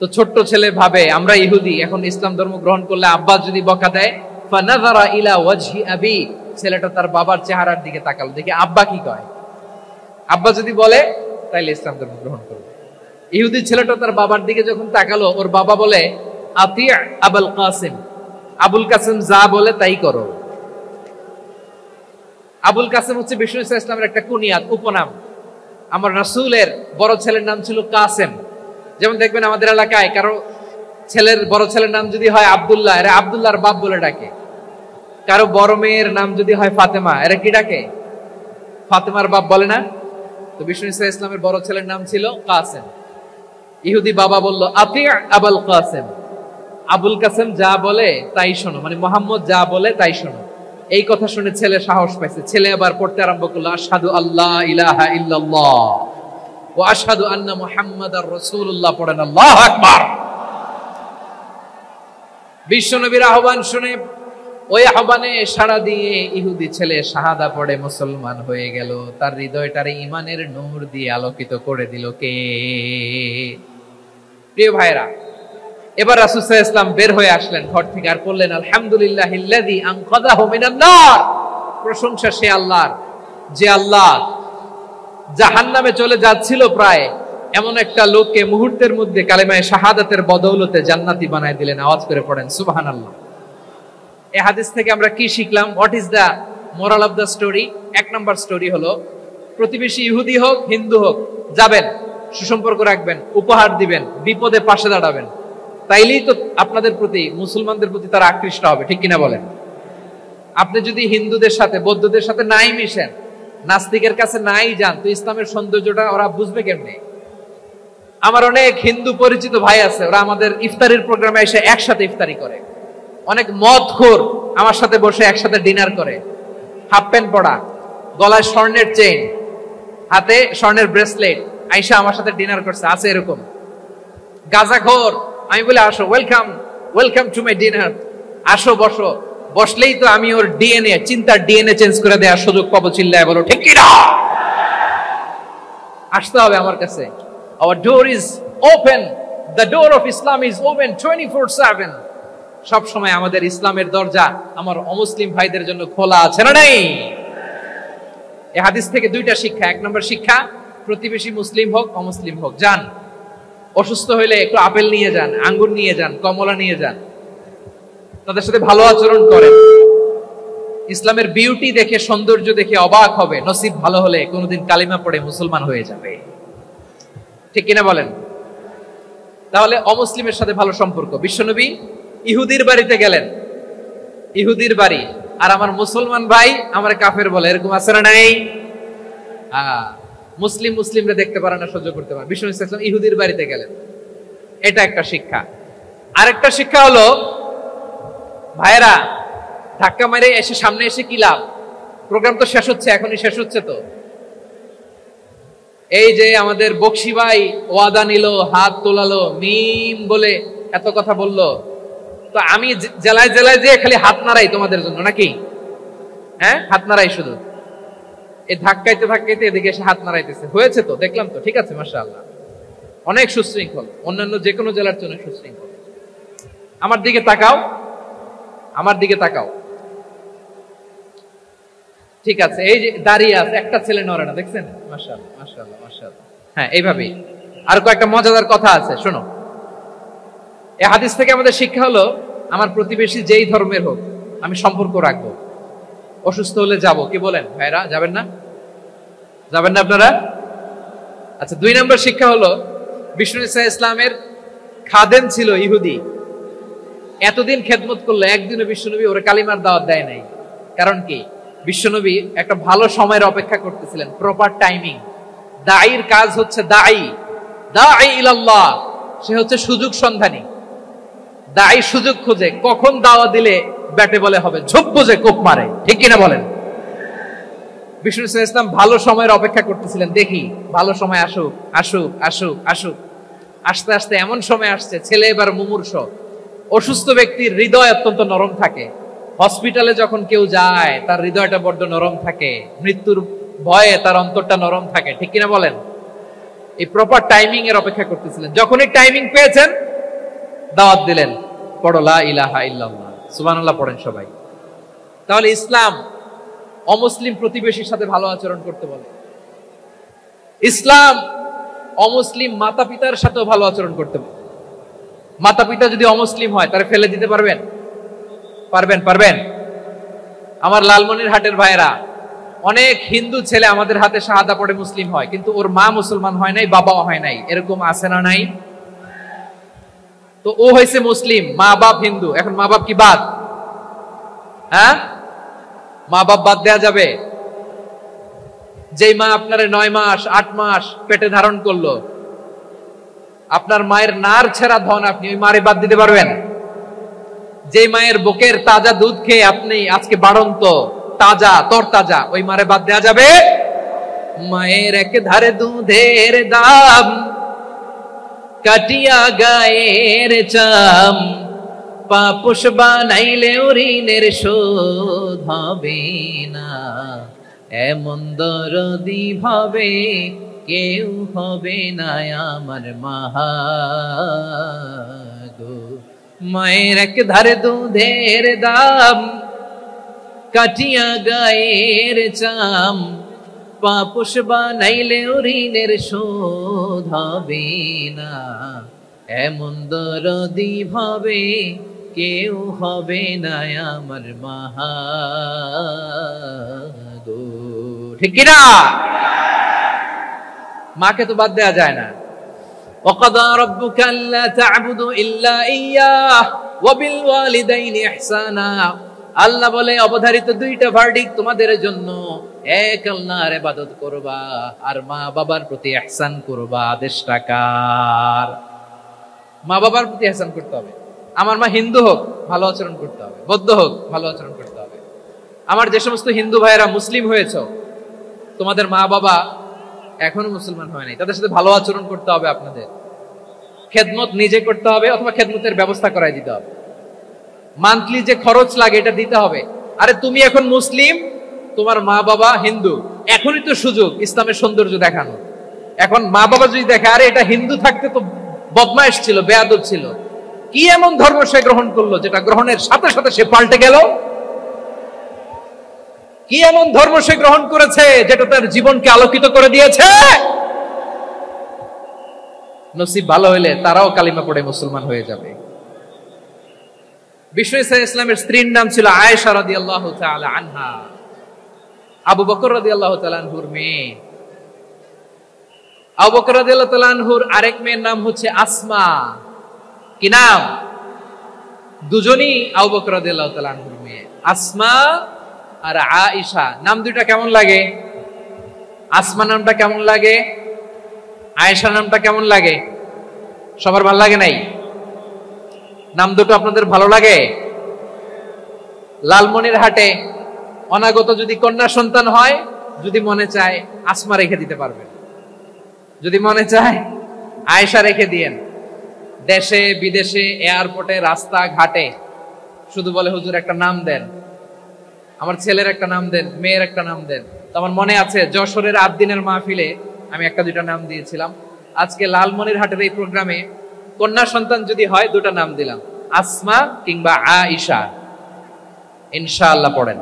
তো ছোট্ট ছেলে ভাবে আমরা ইহুদি, এখন ইসলাম ধর্ম গ্রহণ করলে আব্বা যদি বকা দেয়, ফানাযারা ইলা ওয়াজহি আবি, ছেলেটা তার বাবার চেহারার দিকে তাকালো, দেখি আব্বা কি কয়। আব্বা যদি বলে তাইলে ইসলাম ধর্ম গ্রহণ করবে। ইহুদি ছেলেটা তার বাবার দিকে যখন তাকালো, ওর বাবা বলে আতি আবুল কাসিম, আবুল কাসিম যা বলে তাই করো। আবুল কাসিম হচ্ছে বিষ্ণু ইসলামের একটা কুনিয়াত, উপনাম। আমার রাসূলের বড় ছেলের নাম ছিল কাসেম। যেমন দেখবেন আমাদের এলাকায় কারো ছেলের বড় ছেলের নাম যদি হয় আব্দুল্লাহ, এরা আব্দুল্লাহর বাপ বলে ডাকে। কারো বড় মেয়ের নাম যদি হয় ফাতেমা, এরা কি ডাকে? ফাতেমার বাপ বলে না? তো বিষ্ণু ইসলামের বড় ছেলের নাম ছিল কাসেম। ইহুদি বাবা বলল আতি আবুল কাসেম, আবুল কাসেম যা বলে তাই শোনো, মানে মোহাম্মদ যা বলে তাই শোনো। এই কথা শুনে ছেলে সাহস পাইছে, ছেলে আবার পড়তে আরম্ভ করলো আশহাদু আল্লা ইলাহা ইল্লাল্লাহ ওয়া আশহাদু আন্না মুহাম্মাদার রাসূলুল্লাহ। পড়েন আল্লাহু আকবার। বিশ্বনবীর আহ্বান শুনে ওই আহ্বানে সাড়া দিয়ে ইহুদি ছেলে শাহাদা পড়ে মুসলমান হয়ে গেল। তার হৃদয়টারে ঈমানের নূর দিয়ে আলোকিত করে দিল কে? প্রিয় ভাইরা, এবার রাসূল সাল্লাল্লাহু আলাইহি ওয়াসাল্লাম বের হয়ে আসলেন ঘর থেকে, আর বললেন আলহামদুলিল্লাহিল্লাযী আনকাযাহু মিনান নার। প্রশংসা সে আল্লাহর, যে আল্লাহ জাহান্নামে চলে যাচ্ছিল প্রায় এমন একটা লোককে মুহূর্তের মধ্যে কালেমায়ে শাহাদাতের বদৌলতে জান্নাতি বানায় দিলেন। আওয়াজ করে পড়েন সুবহানাল্লাহ। এই হাদিস থেকে আমরা কি শিখলাম? What is the moral of the story? এক নম্বর স্টোরি হলো, প্রতিবেশী ইহুদি হোক হিন্দু হোক, যাবেন, সুসম্পর্ক রাখবেন, উপহার দিবেন, বিপদে পাশে দাঁড়াবেন, তাইলেই তো আপনাদের প্রতি, মুসলমানদের প্রতি তারা আকৃষ্ট হবে, ঠিক কিনা বলেন? আপনি যদি হিন্দুদের সাথে বৌদ্ধদের সাথে নাই মিশেন, নাস্তিকের কাছে নাই যান, তো ইসলামের সৌন্দর্যটা ওরা বুঝবে কেমনে? আমার অনেক হিন্দু পরিচিত ভাই আছে, ওরা আমাদের ইফতারির প্রোগ্রামে এসে একসাথে ইফতারি করে। অনেক মদখোর আমার সাথে বসে একসাথে ডিনার করে, হাফ প্যান্ট পরা, গলায় স্বর্ণের চেইন, হাতে স্বর্ণের ব্রেসলেট, আইসা আমার সাথে ডিনার করছে, আছে এরকম। গাঁজাখোর, আমি বলে আসো, welcome welcome to my dinner, আসো বসো। বসলেই তো আমি ওর ডিএনএ, চিন্তার ডিএনএ চেঞ্জ করে দেওয়ার সুযোগ পাবো। চিল্লায় বলো ঠিক কি না? আসতে হবে আমার কাছে। Our door is open. The door of Islam is open 24/7. সব সময় আমাদের ইসলামের দরজা আমার অমুসলিম ভাইদের জন্য খোলা আছে না নাই? এই হাদিস থেকে দুইটা শিক্ষা। এক নম্বর শিক্ষা, প্রতিবেশী মুসলিম হোক অমুসলিম হোক, যান, অসুস্থ হইলে একটু আপেল নিয়ে যান, আঙ্গুর নিয়ে যান, কমলা নিয়ে যান, তাদের সাথে ভালো আচরণ করেন। ইসলামের বিউটি দেখে, সৌন্দর্য দেখে অবাক হবে, নসিব ভালো হলে কোনোদিন কালিমা পড়ে মুসলমান হয়ে যাবে, ঠিক কিনা বলেন? তাহলে অমুসলিমের সাথে ভালো সম্পর্ক। বিশ্বনবী ইহুদির বাড়িতে গেলেন, ইহুদির বাড়ি, আর আমার মুসলমান ভাই আমার কাফের বলে, এরকম আছে না নাই? মুসলিম মুসলিমরা দেখতে পারে না, সহ্য করতে পারে। বিশ্বনবী সাল্লাল্লাহু আলাইহি ওয়াসাল্লাম ইহুদির বাড়িতে গেলেন, এটা একটা শিক্ষা। আরেকটা শিক্ষা হলো, ভাইরা ধাক্কা মেরে এসে সামনে এসে কি লাভ? প্রোগ্রাম তো শেষ হচ্ছে, এখনই শেষ হচ্ছে। তো এই যে আমাদের বকশি ভাই ওয়াদা নিল, হাত তোলালো, মিম বলে এত কথা বললো, তো আমি জেলায় জেলায় যে খালি হাত নাড়াই তোমাদের জন্য নাকি? হ্যাঁ, হাত নাড়াই শুধু। এই ধাক্কাইতে ধাক্কাইতে এদিকে এসে হাত নাড়াইতেছে, হয়েছে তো, দেখলাম তো, ঠিক আছে, মাশাআল্লাহ, অনেক সুশৃঙ্খল, অন্যান্য যে কোনো জেলার জন্য সুশৃঙ্খল। আমার দিকে তাকাও, আমার দিকে তাকাও, ঠিক আছে। এই যে দাঁড়িয়ে আছে, একটা ছেলে নড়ে না, দেখছেন? মাশাআল্লাহ মাশাআল্লাহ মাশাআল্লাহ। হ্যাঁ, এইভাবেই। আর কয়েকটা মজাদার কথা আছে, শোনো। এই হাদিস থেকে আমাদের শিক্ষা হলো, আমার প্রতিবেশী যেই ধর্মের হোক আমি সম্পর্ক রাখবো। অসুস্থ হলে যাব, কি বলেন ভাইরা? যাবেন না? যাবেন না আপনারা? আচ্ছা, 2 নম্বর শিক্ষা হলো, বিষ্ণু ঈসা ইসলামের খাদেম ছিল ইহুদি, এতদিন খেদমত করলো, একদিনও বিশ্বনবী ওরে কালিমার দাওয়াত দেয় নাই। কারণ কি? বিশ্বনবী একটা ভালো সময়ের অপেক্ষা করতেছিলেন, প্রপার টাইমিং। দাঈর কাজ হচ্ছে দাঈ ইলাল্লাহ, সে হচ্ছে সুযোগ সন্ধানী। দাঈ সুযোগ খোঁজে, কখন দাওয়াত দিলে ব্যাটে বলে হবে, ঝোপ বুঝে কোপ মারে, ঠিক কিনা বলেন? বিষ্ণু ইসলাম ভালো সময়ের অপেক্ষা করতেছিলেন, দেখি ভালো সময় আসুক আসুক আসুক আসুক। আস্তে আস্তে এমন সময় আসছে, ছেলে এবার মুমূর্ষ। অসুস্থ ব্যক্তির হৃদয় অত্যন্ত নরম থাকে। হসপিটালে যখন কেউ যায় তার হৃদয়টা বড্ড নরম থাকে, মৃত্যুর ভয়ে তার অন্তরটা নরম থাকে, ঠিক কিনা বলেন? এই প্রপার টাইমিং এর অপেক্ষা করতেছিলেন। যখনই টাইমিং পেয়েছেন, দাওয়াত দিলেন, পড়ো লা ইলাহা ইল্লাল্লাহ, সুবহানাল্লাহ পড়েন সবাই। তাহলে ইসলাম অমুসলিম প্রতিবেশীর সাথে ভালো আচরণ করতে বলে। ইসলাম অমুসলিম মাতা পিতার সাথেও ভালো আচরণ করতে বলে। মাতা পিতা যদি অমুসলিম হয়, তারা ফেলে দিতে পারবেন? পারবেন? পারবেন? আমার লালমনিরহাটের ভাইরা, অনেক হিন্দু ছেলে আমাদের হাতে শাহাদা পড়ে মুসলিম হয়, কিন্তু ওর মা মুসলমান হয় নাই, বাবাও হয় নাই, এরকম আছে না নাই? তো ও হয়েছে মুসলিম, মা বাপ হিন্দু, এখন মা বাপ কি বাদ? হ্যাঁ, মা বাপ বাদ দেয়া যাবে? যেই মা আপনার 9 মাস 8 মাস পেটে ধারণ করলো, আপনার মায়ের নার ছেঁড়া ধন, আপনি ওই মারে বাদ দিতে পারবেন? যে মায়ের বুকের তাজা দুধ খেয়ে আপনি আজকে বাড়ন্ত তাজা তরতাজা, ওই মারে বাদ দেয়া যাবে? মায়ের এক ধারে দুধের দাম, কাটিয়া গায়ের চাম, পাপোশ বানাইলেও ঋণের শোধ হবে না, এমন দরদি ভাবে কেউ হবে না আমার মাহা গো। মায়ের এক ধারে দুধের দাম, কাটিয়া গায়ের চাম, পাপোশ বানাইলেও ঋণের শোধ হবে না, এমন দরদি ভাবে কেউ হবে না আমার মাহা গো। ঠিক কিনা? মাকে তো বাদ দেয়া যায় না। وقضى ربك ألا تعبدوا إلا إياه وبالوالدين إحسانا। আল্লাহ বলে অবধারিত দুইটা ভার্ডিক্ট তোমাদের জন্য, এক আল্লাহর ইবাদত করবা আর মা বাবার প্রতি ইহসান করবা। আদেশটা কার? মা বাবার প্রতি ইহসান করতে হবে। আমার মা হিন্দু হোক, ভালো আচরণ করতে হবে, বৌদ্ধ হোক, ভালো আচরণ করতে হবে। আমার যে সমস্ত হিন্দু ভাইয়েরা মুসলিম হয়েছে, তোমাদের মা বাবা এখনো মুসলমান হয় নাই, তাদের সাথে ভালো আচরণ করতে হবে। আপনাদের খেদমত নিজে করতে হবে অথবা খেদমতের ব্যবস্থা করাই দিতে হবে। মান্থলি যে খরচ লাগে এটা দিতে হবে। আরে তুমি এখন মুসলিম, তোমার মা বাবা হিন্দু, এখনই তো সুযোগ ইসলামের সৌন্দর্য দেখানো। এখন মা বাবা যদি দেখে আরে এটা হিন্দু থাকতে তো বদমাইশ ছিল, বেয়াদব ছিল, কি এমন ধর্ম সে গ্রহণ করলো যেটা গ্রহণের সাথে সাথে সে পাল্টে গেল? কি এমন ধর্ম সে গ্রহণ করেছে যেটা তার জীবনকে আলোকিত করে দিয়েছে? নসিব ভালো হইলে তারাও কালিমা পড়ে মুসলমান হয়ে যাবে। বিশ্ব ইসলামের স্ত্রীর নাম ছিল আয়েশা রাদিয়াল্লাহু তাআলা আনহা, আবু বকর রাদিয়াল্লাহু তাআলা আনহুর মেয়ে। আবু বকর রাদিয়াল্লাহু তাআলা আনহুর আরেক মেয়ের নাম হচ্ছে আসমা। কি নাম? দুজনই আবু বকর রাদিয়াল্লাহু তাআলা আনহুর মেয়ে, আসমা আর আয়েশা। নাম দুইটা কেমন লাগে? আসমা নামটা কেমন লাগে? আয়েশা নামটা কেমন লাগে? সবার ভালো লাগে নাই? নাম দুটো আপনাদের ভালো লাগে? লালমনিরহাটে অনাগত যদি কন্যা সন্তান হয়, যদি মনে চায় আসমা রেখে দিতে পারবেন, যদি মনে চায় আয়েশা রেখে দিয়েন। দেশে বিদেশে এয়ারপোর্টে রাস্তা ঘাটে শুধু বলে হুজুর একটা নাম দেন, আমার ছেলের একটা নাম দেন, মেয়ের একটা নাম দেন। তো আমার মনে আছে যশোরের 8 দিনের মাহফিলে আমি একটা দুইটা নাম দিয়েছিলাম। আজকে লালমনিরহাটের এই প্রোগ্রামে কন্যা সন্তান যদি হয় দুটা নাম দিলাম, আসমা কিংবা আয়েশা। ইনশাআল্লাহ পড়েন।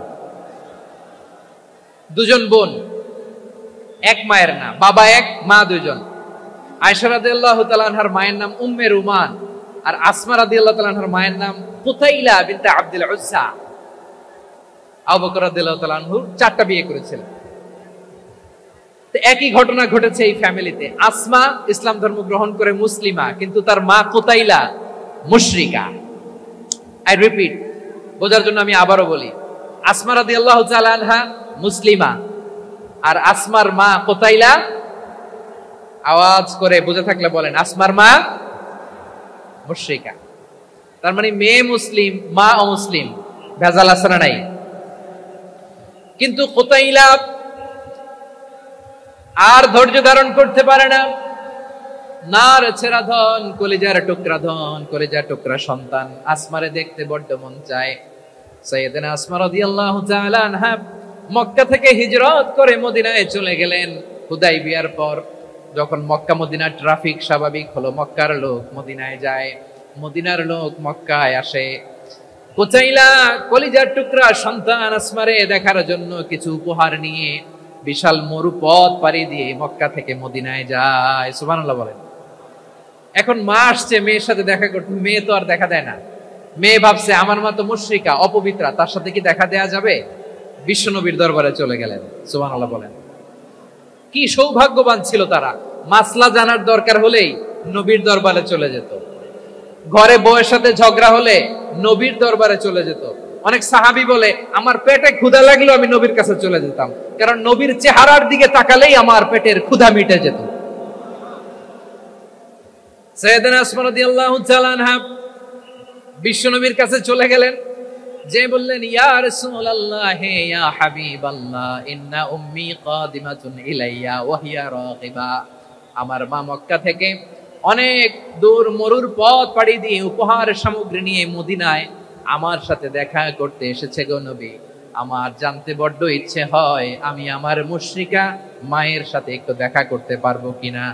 দুজন বোন, এক মায়ের না, বাবা এক মা দুইজন। আয়েশা রাদিয়াল্লাহু তাআলা আনহার মায়ের নাম উম্মে রুমান, আর আসমা রাদিয়াল্লাহু তাআলা আনহার মায়ের নাম কুতাইলা বিনতে আব্দুল উজ্জা। আবু বকর রাদিয়াল্লাহু তাআলা আনহু 4টা বিয়ে করেছিলেন। তো একই ঘটনা ঘটেছে এই ফ্যামিলিতে। আসমা ইসলাম ধর্ম গ্রহণ করে মুসলিমা, কিন্তু তার মা কুতাইলা মুশরিকা। আই রিপিট, বোঝার জন্য আমি আবারও বলি, আসমা রাদিয়াল্লাহু তাআলা আনহা মুসলিমা, আর আসমার মা কুতাইলা, আওয়াজ করে বুঝে থাকলে বলেন, আসমার মা মুশরিকা। তার মানে মেয়ে মুসলিম, মা অমুসলিম। ভেজাল আছে না নাই? কিন্তু কুতাইলা আর ধৈর্য ধারণ করতে পারে না। নার ছেড়া ধন, কলিজার টুকরা ধন, কলিজার টুকরা সন্তান। আসমারে দেখতে বড্ড মন চায়। সাইয়েদানা আসমা রাদিয়াল্লাহু তাআলা আনহা মক্কা থেকে হিজরত করে মদিনায় চলে গেলেন হুদাইবিয়ার পর। যখন মক্কা মদিনার ট্রাফিক স্বাভাবিক হলো, মক্কার লোক মদিনায় যায়, মদিনার লোক মক্কায় আসে। কুতাইলা কলিজার টুকরা সন্তান আসমারে দেখার জন্য কিছু উপহার নিয়ে বিশাল মরুপথ পাড়ি দিয়ে মক্কা থেকে মদিনায় যায়। সুবহানাল্লাহ বলেন। এখন মা আসছে মেয়ের সাথে দেখা করতে, মেয়ে তো আর দেখা দেয় না। মেয়ে ভাবছে আমার মা তো মুশরিকা, অপবিত্রা, তার সাথে কি দেখা দেয়া যাবে? বিশ্ব নবীর দরবারে চলে গেলেন। সুবহানাল্লাহ বলেন। কি সৌভাগ্যবান ছিল তারা, মাসলা জানার দরকার হলেই নবীর দরবারে চলে যেত। ঘরে বউয়ের সাথে ঝগড়া হলে নবীর দরবারে চলে যেত। অনেক সাহাবী বলে আমার পেটে ক্ষুধা লাগলো আমি নবীর কাছে চলে যেতাম, কারণ নবীর চেহারার দিকে তাকালেই আমার পেটের ক্ষুধা মিটে যেত। সাইয়েদানা আসমা রাদিয়াল্লাহু তাআলা আনহা বিশ্ব নবীর কাছে চলে গেলেন, যে বললেন ইয়া রাসূলুল্লাহ ইয়া হাবিবাল্লাহ ইন্না উম্মি কাদিমাতুন ইলাইয়া ওয়া হিয়া রাগিবা। আমার মা মক্কা থেকে অনেক দূর মরুর পথ পাড়ি দিয়ে উপহার সামগ্রী নিয়ে মদিনায় আমার সাথে দেখা করতে এসেছে গো নবী। আমার জানতে বড্ড ইচ্ছে হয় আমি আমার মুশরিকা মায়ের সাথে একটু দেখা করতে পারবো কিনা।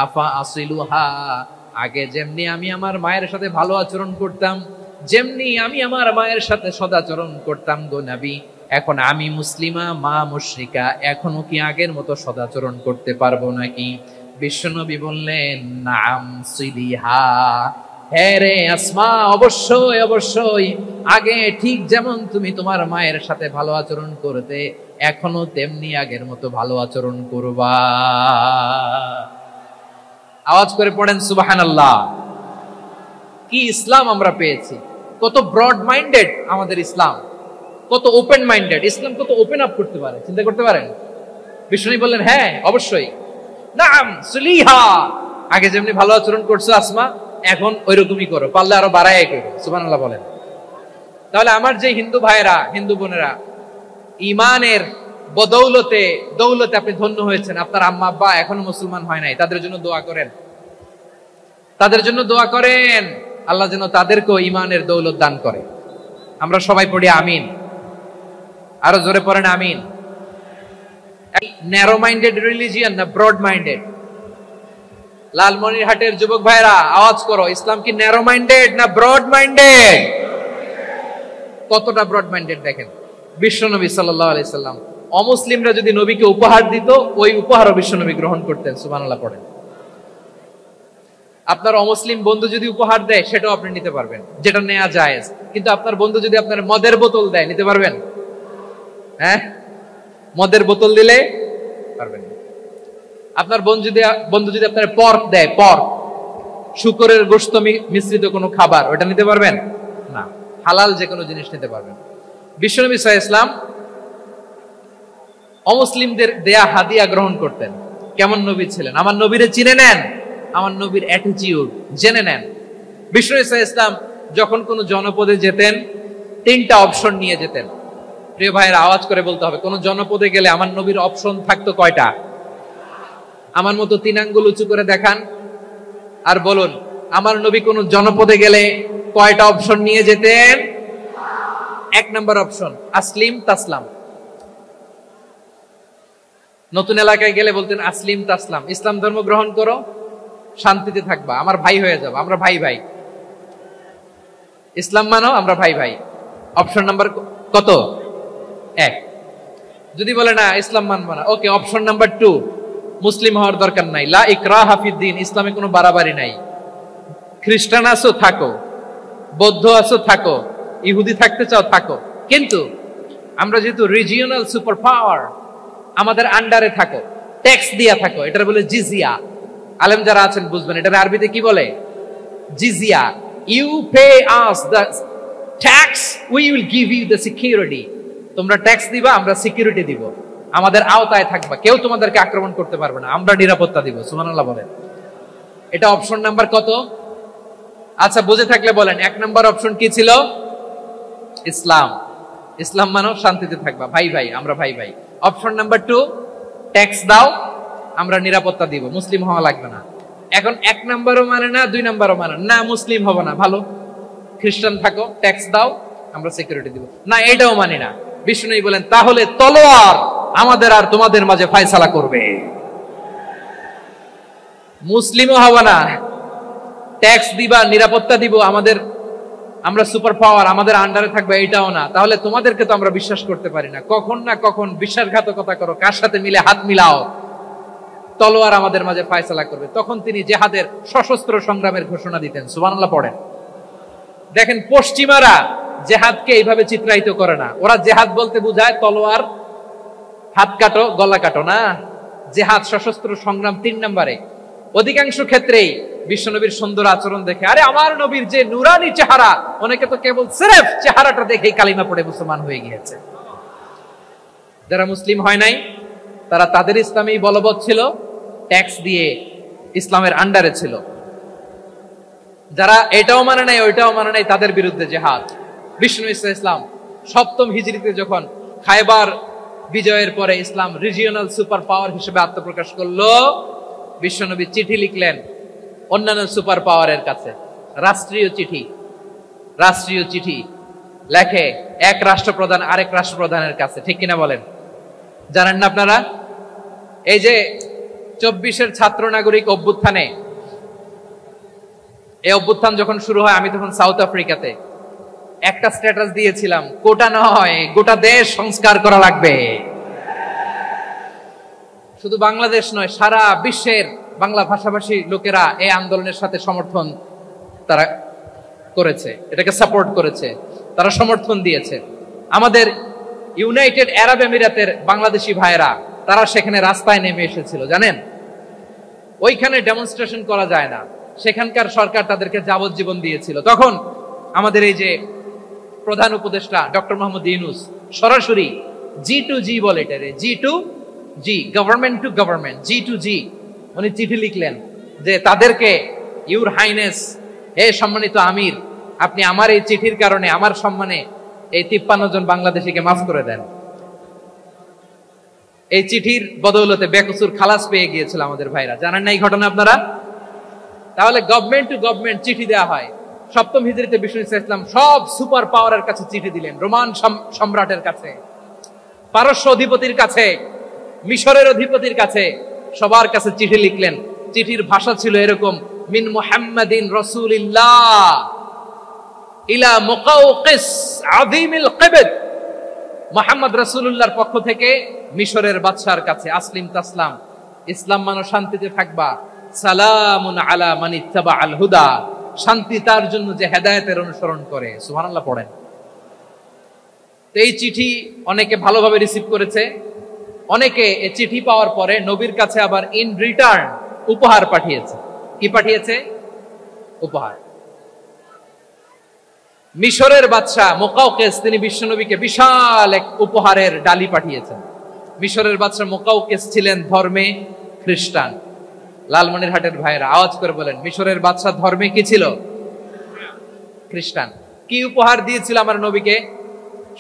আফা আসিলুহা, আগে যেমনি আমি আমার মায়ের সাথে ভালো আচরণ করতাম, যেমনি আমি আমার মায়ের সাথে সদাচরণ করতাম গো নবী, এখন আমি মুসলিমা, মা মুশরিকা, এখনো কি আগের মতো সদাচরণ করতে পারবো নাকি? বিশ্বনবী বললেন, নাম সিলিহা, হ্যাঁ রে আসমা, অবশ্যই অবশ্যই, আগে ঠিক যেমন তুমি তোমার মায়ের সাথে ভালো আচরণ করতে, এখনো তেমনি আগের মতো ভালো আচরণ করবা। আওয়াজ করে পড়েন সুবহানাল্লাহ। কি ইসলাম আমরা পেয়েছি! কত ব্রড মাইন্ডেড আমাদের ইসলাম, কত ওপেন মাইন্ডেড ইসলাম, কত ওপেন আপ করতে পারে, চিন্তা করতে পারেন? বিষ্ণু বললেন, হ্যাঁ অবশ্যই, নাম সুলিহা, আগে যেমনি ভালো আচরণ করছো আসমা, এখন ওইরকমই করো, পারলে আরো বাড়ায় করো। সুবহানাল্লাহ বলেন। তাহলে আমার যে হিন্দু ভাইরা, হিন্দু বোনেরা, ইমানের বদৌলতে দৌলতে আপনি ধন্য হয়েছেন, আপনার আম্মা আব্বা এখনো মুসলমান হয় নাই, তাদের জন্য দোয়া করেন, তাদের জন্য দোয়া করেন, আল্লাহ যেন তাদেরকেও ইমানের দৌলত দান করে। আমরা সবাই পড়ি আমিন, আরো জোরে পড়েন আমিন। ন্যারো মাইন্ডেড রিলিজিয়ান না ব্রড মাইন্ডেড? লালমনিরহাটের যুবক ভাইরা আওয়াজ করো, ইসলাম কি ন্যারো মাইন্ডেড না ব্রড মাইন্ডেড? কতটা ব্রড মাইন্ডেড দেখেন। বিশ্বনবী সাল্লাল্লাহু আলাইহি সাল্লাম অমুসলিমরা যদি নবীকে উপহার দিত, ওই উপহারও বিশ্বনবী গ্রহণ করতেন। সুবহানাল্লাহ পড়েন। আপনার অমুসলিম বন্ধু যদি উপহার দেয়, সেটাও আপনি নিতে পারবেন, যেটা নেওয়া জায়েজ। কিন্তু আপনার বন্ধু যদি আপনার মদের বোতল দেয়, নিতে পারবেন? হ্যাঁ, মদের বোতল দিলে পারবেন। আপনার বন্ধু যদি আপনার পর্ক দেয়, পর্ক, শুকরের গোশত মিশ্রিত কোনো খাবার, ওটা নিতে পারবেন না। হালাল যে কোনো জিনিস নিতে পারবেন। বিশ্বনবী সাল্লাল্লাহু আলাইহি ওয়াসাল্লাম অমুসলিমদের দেয়া হাদিয়া গ্রহণ করতেন। কেমন নবী ছিলেন! আমার নবীরে চিনে নেন, আমার নবীর অ্যাটিটিউড জেনে নেন। বিশ্বনবী সাল্লাল্লাহু আলাইহি ওয়াসাল্লাম যখন কোনো জনপদে যেতেন, 3টা অপশন নিয়ে যেতেন। প্রিয় ভাইয়েরা, আওয়াজ করে বলতে হবে, কোন জনপদে গেলে আমার নবীর অপশন থাকতো কয়টা? আমার মতো 3 আঙ্গুল উঁচু করে দেখান আর বলুন, আমার নবী কোন জনপদে গেলে কয়টা অপশন নিয়ে যেতেন? 1 নম্বর অপশন, আসলিম তাসলাম। নতুন এলাকায় গেলে বলতেন আসলিম তাসলাম, ইসলাম ধর্ম গ্রহণ করো, শান্তিতে থাকবা, আমার ভাই হয়ে যাবো, আমরা ভাই ভাই, ইসলাম মানো, আমরা ভাই ভাই। অপশন নাম্বার কত? 1। যদি বলে না ইসলাম মানবো না, ওকে, অপশন নাম্বার 2, মুসলিম হওয়ার দরকার নাই, লা ইকরাহা ফিদ্দিন, ইসলামে কোনো বাড়াবাড়ি নাই। খ্রিস্টান আছো থাকো, বৌদ্ধ আছো থাকো, ইহুদি থাকতে চাও থাকো, কিন্তু আমরা যেহেতু রিজিওনাল সুপার পাওয়ার, আমাদের আন্ডারে থাকো, ট্যাক্স দিয়া থাকো, এটার বলে জিজিয়া। আলেম যারা আছেন বুঝবেন, এটার আরবিতে কি বলে? জিজিয়া। You pay us the tax, we will give you the security. তোমরা ট্যাক্স দিবা, আমরা সিকিউরিটি দিব, আমাদের আওতায় থাকবা, কেউ তোমাদেরকে আক্রমণ করতে পারবে না, আমরা নিরাপত্তা দিব। সুবহানাল্লাহ বলেন। এটা অপশন নাম্বার কত? আচ্ছা, বুঝে থাকলে বলেন, 1 নম্বর অপশন কি ছিল? ইসলাম। ইসলাম মানো, শান্তিতে থাকবা, ভাই ভাই, আমরা ভাই ভাই। অপশন নাম্বার 2, ট্যাক্স দাও, আমরা নিরাপত্তা দিব, মুসলিম হওয়া লাগবে না। এখন 1 নম্বরও মানে না, 2 নম্বরও মানে না, মুসলিম হবো না, ভালো, খ্রিস্টান থাকো, ট্যাক্স দাও, আমরা সিকিউরিটি দিব না, এটাও মানি না। বিষ্ণু বলেন, তাহলে তলোয়ার আমাদের আর তোমাদের মাঝে ফয়সালা করবে। মুসলিমও হবো না, ট্যাক্স দিবা, নিরাপত্তা দিব, আমরা সুপার পাওয়ার, আমাদের আন্ডারে থাকবে, এটাও না। তাহলে তোমাদেরকে তো আমরা বিশ্বাস করতে পারি না, কখন না কখন বিশ্বাসঘাতকতা করো, কার সাথে মিলে হাত মিলাও, তলোয়ার আমাদের মাঝে ফয়সালা করবে। তখন তিনি জিহাদের সশস্ত্র সংগ্রামের ঘোষণা দিতেন। সুবহানাল্লাহ পড়েন। দেখেন, পশ্চিমারা জেহাদকে এইভাবে চিত্রায়িত করে না। ওরা জেহাদ বলতে বুঝায় তলোয়ার, হাত কাটো, গলা কাটো, না। জেহাদ সশস্ত্র সংগ্রাম 3 নম্বরে। অধিকাংশ ক্ষেত্রেই বিশ্বনবীর সুন্দর আচরণ দেখে, আরে আমার নবীর যে নুরানি চেহারা, অনেকে তো কেবল সিরেফ চেহারাটা দেখেই কালিমা পড়ে মুসলমান হয়ে গিয়েছে। যারা মুসলিম হয় নাই, তারা তাদের ইসলামেই বলবৎ ছিল, ট্যাক্স দিয়ে ইসলামের আন্ডারে ছিল। যারা এটাও মানে নাই, ওইটাও মানে নাই, তাদের বিরুদ্ধে জেহাদ। বিষ্ণু ইসলাম 7ম হিজরিতে যখন খায়বার বিজয়ের পরে ইসলাম রিজিওনাল সুপার পাওয়ার হিসেবে আত্মপ্রকাশ করলো, বিশ্বনবী চিঠি লিখলেন অন্যান্য সুপার পাওয়ারের কাছে। রাষ্ট্রীয় চিঠি লেখে এক রাষ্ট্রপ্রধান আরেক রাষ্ট্রপ্রধানের কাছে, ঠিক কিনা বলেন? জানেন না আপনারা? এই যে 24-এর ছাত্র নাগরিক অভ্যুত্থানে, এই অভ্যুত্থান যখন শুরু হয় আমি তখন সাউথ আফ্রিকাতে একটা স্ট্যাটাস দিয়েছিলাম, কোটা নয় গোটা দেশ সংস্কার করা লাগবে। শুধু বাংলাদেশ নয়, সারা বিশ্বের বাংলা ভাষাভাষী লোকেরা এই আন্দোলনের সাথে সমর্থন তারা করেছে, এটাকে সাপোর্ট করেছে, তারা সমর্থন দিয়েছে। আমাদের ইউনাইটেড আরব আমিরাতের বাংলাদেশি ভাইয়েরা তারা সেখানে রাস্তায় নেমে এসেছিল, জানেন? ওইখানে ডেমনস্ট্রেশন করা যায় না, সেখানকার সরকার তাদেরকে যাবজ্জীবন দিয়েছিল। তখন আমাদের এই যে প্রধান উপদেষ্টা ডক্টর মোহাম্মদ ইউনূস সরাসরি G2G বলে, এটারে G2G, government to government, G2G, উনি চিঠি লিখলেন যে তাদেরকে, ইউর হাইনেস, হে সম্মানিত আমির, আপনি আমার এই চিঠির কারণে আমার সম্মানে এই 53 জন বাংলাদেশিকে মাফ করে দেন। এই চিঠির বদৌলতে বেকসুর খালাস পেয়ে গিয়েছিল আমাদের ভাইরা, জানেন না এই ঘটনা আপনারা? তাহলে গভর্নমেন্ট টু গভর্নমেন্ট চিঠি দেওয়া হয়। সপ্তম হিজরিতে বিষ্ণু ইসলাম সব সুপার পাওয়ারের কাছে চিঠি দিলেন, রোমান সম্রাটের কাছে, পারস্য অধিপতির কাছে, মিশরের অধিপতির কাছে, সবার কাছে চিঠি লিখলেন। চিঠির ভাষা ছিল এরকম, মিন মুহাম্মাদিন রাসূলিল্লাহ ইলা মুকাওকিস আযীমিল কিবত, মুহাম্মদ রাসূলুল্লাহর পক্ষ থেকে মিশরের বাদশার কাছে, আসলিম তাসলাম, ইসলাম মানো শান্তিতে থাকবা, সালামুন আলা মান ইত্তাবাআল হুদা, শান্তি তার জন্য যে হেদায়েতের অনুসরণ করে। সুবহানাল্লাহ পড়েন। এই চিঠি অনেকে ভালোভাবে রিসিভ করেছে, অনেকে এই চিঠি পাওয়ার পরে নবীর কাছে আবার ইন রিটার্ন উপহার পাঠিয়েছে। কি পাঠিয়েছে? উপহার। মিশরের বাদশাহ মুকাওকিস তিনি বিশ্বনবীকে বিশাল এক উপহারের ডালি পাঠিয়েছেন। মিশরের বাদশাহ মুকাওকিস ছিলেন ধর্মে খ্রিস্টান। লালমনিরহাটের ভাইয়েরা আওয়াজ করে বলেন, মিশরের বাদশাহ ধর্মে কি ছিল? খ্রিস্টান। কি উপহার দিয়েছিল আমার নবীকে?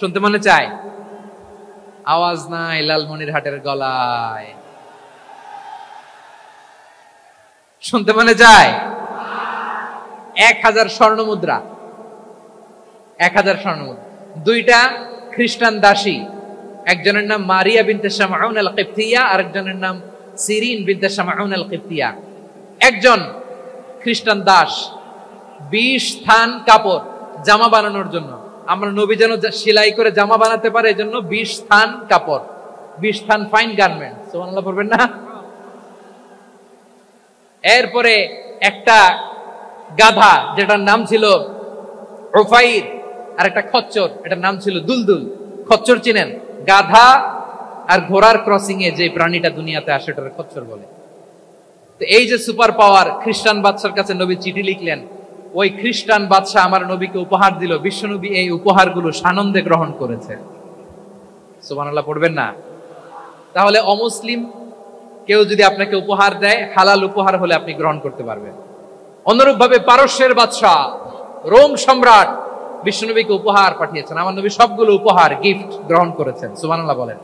শুনতে মনে চায়? আওয়াজ নাই লালমনিরহাটের গলায়, শুনতে মনে চায়? 1000 স্বর্ণ মুদ্রা, 1000 স্বর্ণ মুদ্রা। 2টা খ্রিস্টান দাসী, একজনের নাম মারিয়া বিনতে শামউন আল কিবতিয়া, আরেকজনের নাম সিরিন বিনতে শামউন আল কিবতিয়া। একজন খ্রিস্টান দাস 20 থান কাপড় জামা বানানোর জন্য, আমরা নবী যেন সেলাই করে জামা বানাতে পারে এজন্য 20 থান কাপড়, 20 থান ফাইন গার্মেন্ট, সুবহানাল্লাহ পড়বেন না? এরপরে একটা গাধা যেটার নাম ছিল উফাইর, আর একটা খচ্চর, এটার নাম ছিল দুলদুল। খচ্চর চিনেন? গাধা আর ঘোড়ার ক্রসিং এ যে প্রাণীটা দুনিয়াতে আসে এটার খচ্চর বলে। তো এই যে সুপার পাওয়ার খ্রিস্টান বাদশার কাছে নবী চিঠি লিখলেন, ওই খ্রিস্টান বাদশা আমার নবীকে উপহার দিল। বিশ্বনবী এই উপহারগুলো সানন্দে গ্রহণ করেছে। সুবহানাল্লাহ পড়বেন না? তাহলে অমুসলিম কেউ যদি আপনাকে উপহার দেয়, হালাল উপহার হলে আপনি গ্রহণ করতে পারবেন। অনুরূপ ভাবে পারস্যের বাদশাহ, রোম সম্রাট বিশ্বনবীকে উপহার পাঠিয়েছেন, আমার নবী সবগুলো উপহার গিফট গ্রহণ করেছেন। সুবহানাল্লাহ বলেন।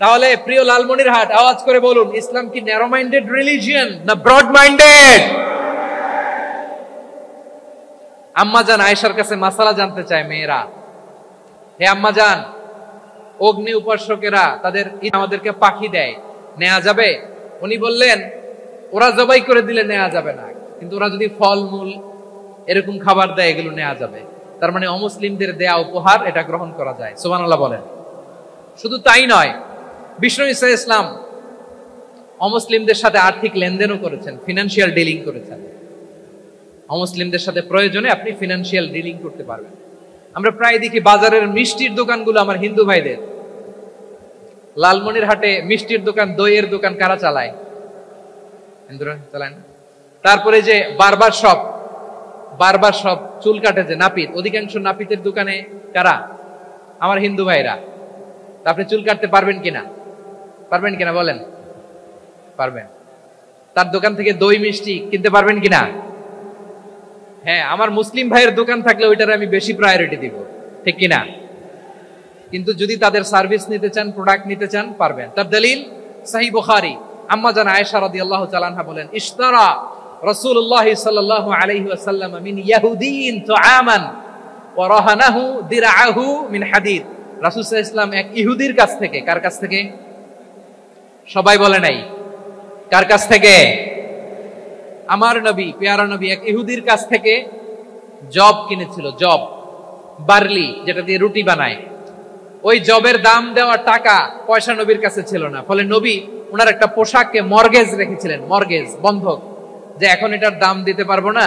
তাহলে প্রিয় লালমনিরহাট আওয়াজ করে বলুন, ইসলাম কি ন্যারো মাইন্ডেড রিলিজিয়ন না ব্রড মাইন্ডেড? আম্মাজান আয়েশার কাছে মাসালা জানতে চায় মেয়েরা, হে আম্মাজান, অগ্নি উপাসকেরা তাদের আমাদেরকে পাখি দেয়, নেওয়া যাবে? উনি বললেন, ওরা জবাই করে দিলে নেওয়া যাবে না, কিন্তু ওরা যদি ফলমূল এরকম খাবার দেয় এগুলো নেওয়া যাবে। তার মানে অমুসলিমদের দেয়া উপহার এটা গ্রহণ করা যায়। সুবহানাল্লাহ বলেন। শুধু তাই নয়, বিষ্ণু ঈসা ইসলাম অমুসলিমদের সাথে আর্থিক লেনদেনও করেছেন, ফিনান্সিয়াল ডিলিং করেছেন। অমুসলিমদের সাথে প্রয়োজনে আপনি ফিনান্সিয়াল ডিলিং করতে পারবেন। আমরা প্রায় দেখি বাজারের মিষ্টির দোকানগুলো আমার হিন্দু ভাইদের। লালমনিরহাটে মিষ্টির দোকান, দইয়ের দোকান কারা চালায়? হিন্দুরা চালায় না? তারপরে যে বারবার শপ, চুল কাটে যে নাপিত, অধিকাংশ নাপিতের দোকানে কারা? আমার হিন্দু ভাইরা। আপনি চুল কাটতে পারবেন কিনা? পারবেন কিনা বলেন? পারবেন। তার দোকান থেকে দই মিষ্টি কিনতে পারবেন কিনা? হ্যাঁ, আমার মুসলিম ভাইয়ের দোকান থাকলে ওইটার আমি বেশি প্রায়োরিটি দিব, ঠিক কিনা? কিন্তু যদি তাদের সার্ভিস নিতে চান, প্রোডাক্ট নিতে চান, পারবেন। তার দলিল সহিহ বুখারী, আম্মা জান আয়েশা রাদিয়াল্লাহু তাআলা আনহা বলেন, ইশতারা রাসূলুল্লাহ সাল্লাল্লাহু আলাইহি ওয়াসাল্লাম মিন ইয়াহুদিন তুআমান ওয়া রাহানাহু দিরআহু মিন হাদিদ। রাসূল সাল্লাল্লাহু আলাইহি ওয়াসাল্লাম এক ইহুদির কাছ থেকে, কার কাছ থেকে? সবাই বলে নাই, কার কাছ থেকে? আমার নবী, পেয়ারা নবী এক ইহুদির কাছ থেকে জব কিনেছিল। জব, বার্লি, যেটা দিয়ে রুটি বানায়। ওই জবের দাম দেওয়া টাকা পয়সা নবীর কাছে ছিল না, ফলে নবী ওনার একটা পোশাককে মর্গেজ রেখেছিলেন, মর্গেজ, বন্ধক, যে এখন এটার দাম দিতে পারবো না,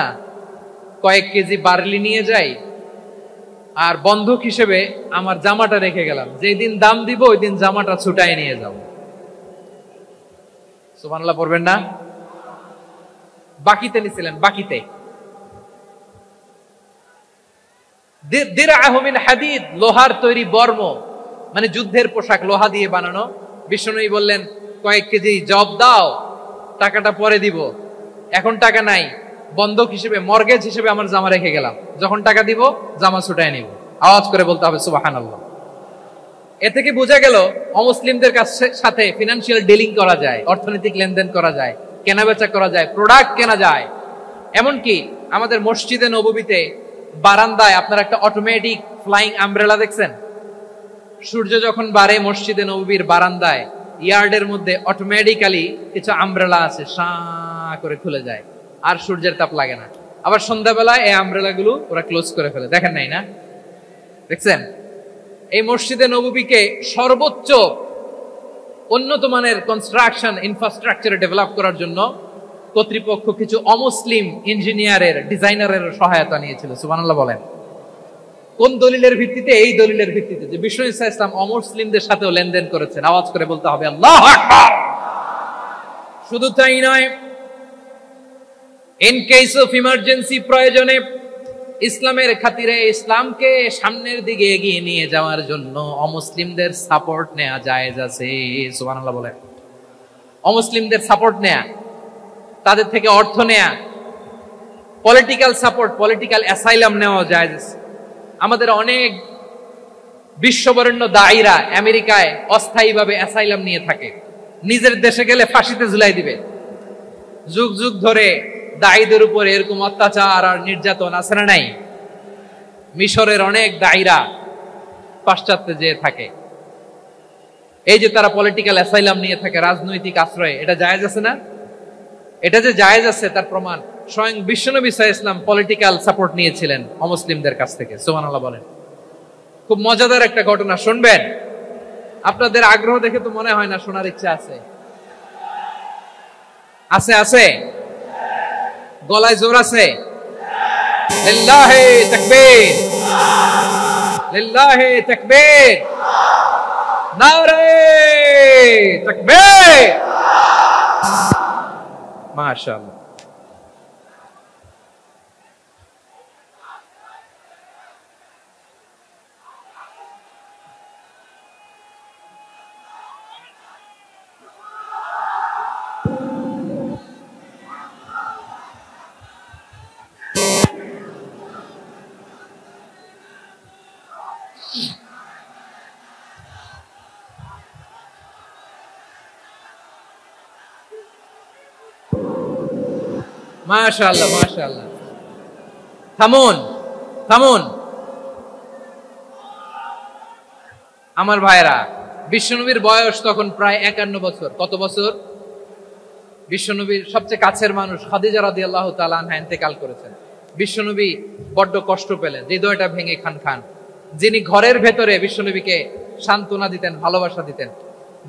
কয়েক কেজি বার্লি নিয়ে যাই আর বন্ধক হিসেবে আমার জামাটা রেখে গেলাম, যেই দিন দাম দিব ওই দিন জামাটা ছুটাই নিয়ে যাব। সুবহানাল্লাহ পড়বেন না? বাকিতে নিছিলেন, বাকিতে। দিরআহু মিন হাদিদ, লোহার তৈরি বর্ম, মানে যুদ্ধের পোশাক, লোহা দিয়ে বানানো। বিষ্ণুনবী বললেন, কয়েক কেজি জব দাও, টাকাটা পরে দিব, এখন টাকা নাই, বন্ধক হিসেবে, মর্গেজ হিসেবে আমার জামা রেখে গেলাম, যখন টাকা দিব জামা ছুটায় নিব। আওয়াজ করে বলতে হবে সুবহানাল্লাহ। এ থেকে বোঝা গেল অমুসলিমদের সাথে ফিনান্সিয়াল ডিলিং করা যায়, অর্থনৈতিক লেনদেন করা যায়, কেনাবেচা করা যায়, প্রোডাক্ট কেনা যায়। এমনকি আমাদের মসজিদে নববীতে বারান্দায় আপনারা একটা অটোমেটিক ফ্লাইং আমব্রেলা দেখছেন? সূর্য যখন বাড়ে মসজিদে নববীর বারান্দায় ইয়ার্ডের মধ্যে অটোমেটিক্যালি কিছু আমব্রেলা আছে, সাঁ করে খুলে যায়, আর সূর্যের তাপ লাগে না। আবার সন্ধ্যাবেলায় এই আমব্রেলা গুলো ওরা ক্লোজ করে ফেলে, দেখেন নাই না? দেখছেন? এই মসজিদে নববীকে সর্বোচ্চ উন্নত মানের কনস্ট্রাকশন ইনফ্রাস্ট্রাকচারে ডেভেলপ করার জন্য কর্তৃপক্ষ কিছু অমুসলিম ইঞ্জিনিয়ারের, ডিজাইনারের সহায়তা নিয়েছিল। সুবহানাল্লাহ বলেন। কোন দলিলের ভিত্তিতে? এই দলিলের ভিত্তিতে যে বিষ্ণু ঈসা ইসলাম অমুসলিমদের সাথেও লেনদেন করেছেন। আওয়াজ করে বলতে হবে আল্লাহু আকবার। শুধু তাই নয়, ইন কেস অফ ইমার্জেন্সি, প্রয়োজনে ইসলামের খাতিরে, ইসলামকে সামনের দিকে এগিয়ে নিয়ে যাওয়ার জন্য অমুসলিমদের সাপোর্ট নেওয়া জায়েজ আছে। সুবহানাল্লাহ বলেন। অমুসলিমদের সাপোর্ট নেয়া, তাদের থেকে অর্থ নেয়া, পলিটিক্যাল সাপোর্ট, পলিটিক্যাল অ্যাসাইলাম নেওয়া জায়েজ আছে। আমাদের অনেক বিশ্ববরেণ্য দায়ীরা আমেরিকায় অস্থায়ীভাবে অ্যাসাইলাম নিয়ে থাকে, নিজের দেশে গেলে ফাঁসিতে ঝুলাই দিবে। যুগ যুগ ধরে দায়ীদের উপর এরকম অত্যাচার আর নির্যাতন আছে না নাই? মিশরের অনেক দায়ীরা পাশ্চাত্যে যেয়ে থাকে। এই যে তারা পলিটিক্যাল অ্যাসাইলাম নিয়ে থাকে, রাজনৈতিক আশ্রয়, এটা জায়েজ আছে না? এটা যে জায়েজ আছে তার প্রমাণ স্বয়ং বিশ্বনবী সাল্লাল্লাহু আলাইহি ওয়াসাল্লাম পলিটিক্যাল সাপোর্ট নিয়েছিলেন অমুসলিমদের কাছ থেকে। সুবহানাল্লাহ বলেন। খুব মজাদার একটা ঘটনা, শুনবেন? আপনাদের আগ্রহ দেখে তো মনে হয় না শোনার ইচ্ছা আছে। আছে? আছে? গলায় জোর আছে? লিল্লাহি তাকবীর, লিল্লাহি তাকবীর, নারে তাকবীর। মাশাআল্লাহ। মাশাআল্লাহ, মাশাআল্লাহ। থামুন, থামুন আমার ভাইরা। বিশ্বনবীর বয়স তখন প্রায় 51 বছর। কত বছর? বিশ্বনবীর সবচেয়ে কাছের মানুষ খাদিজা রাদিয়াল্লাহু তাআলা আনহা ইন্তেকাল করেছেন। বিশ্বনবী বড্ড কষ্ট পেলেন, হৃদয়টা ভেঙে খান খান। যিনি ঘরের ভেতরে বিশ্বনবীকে সান্ত্বনা দিতেন, ভালোবাসা দিতেন,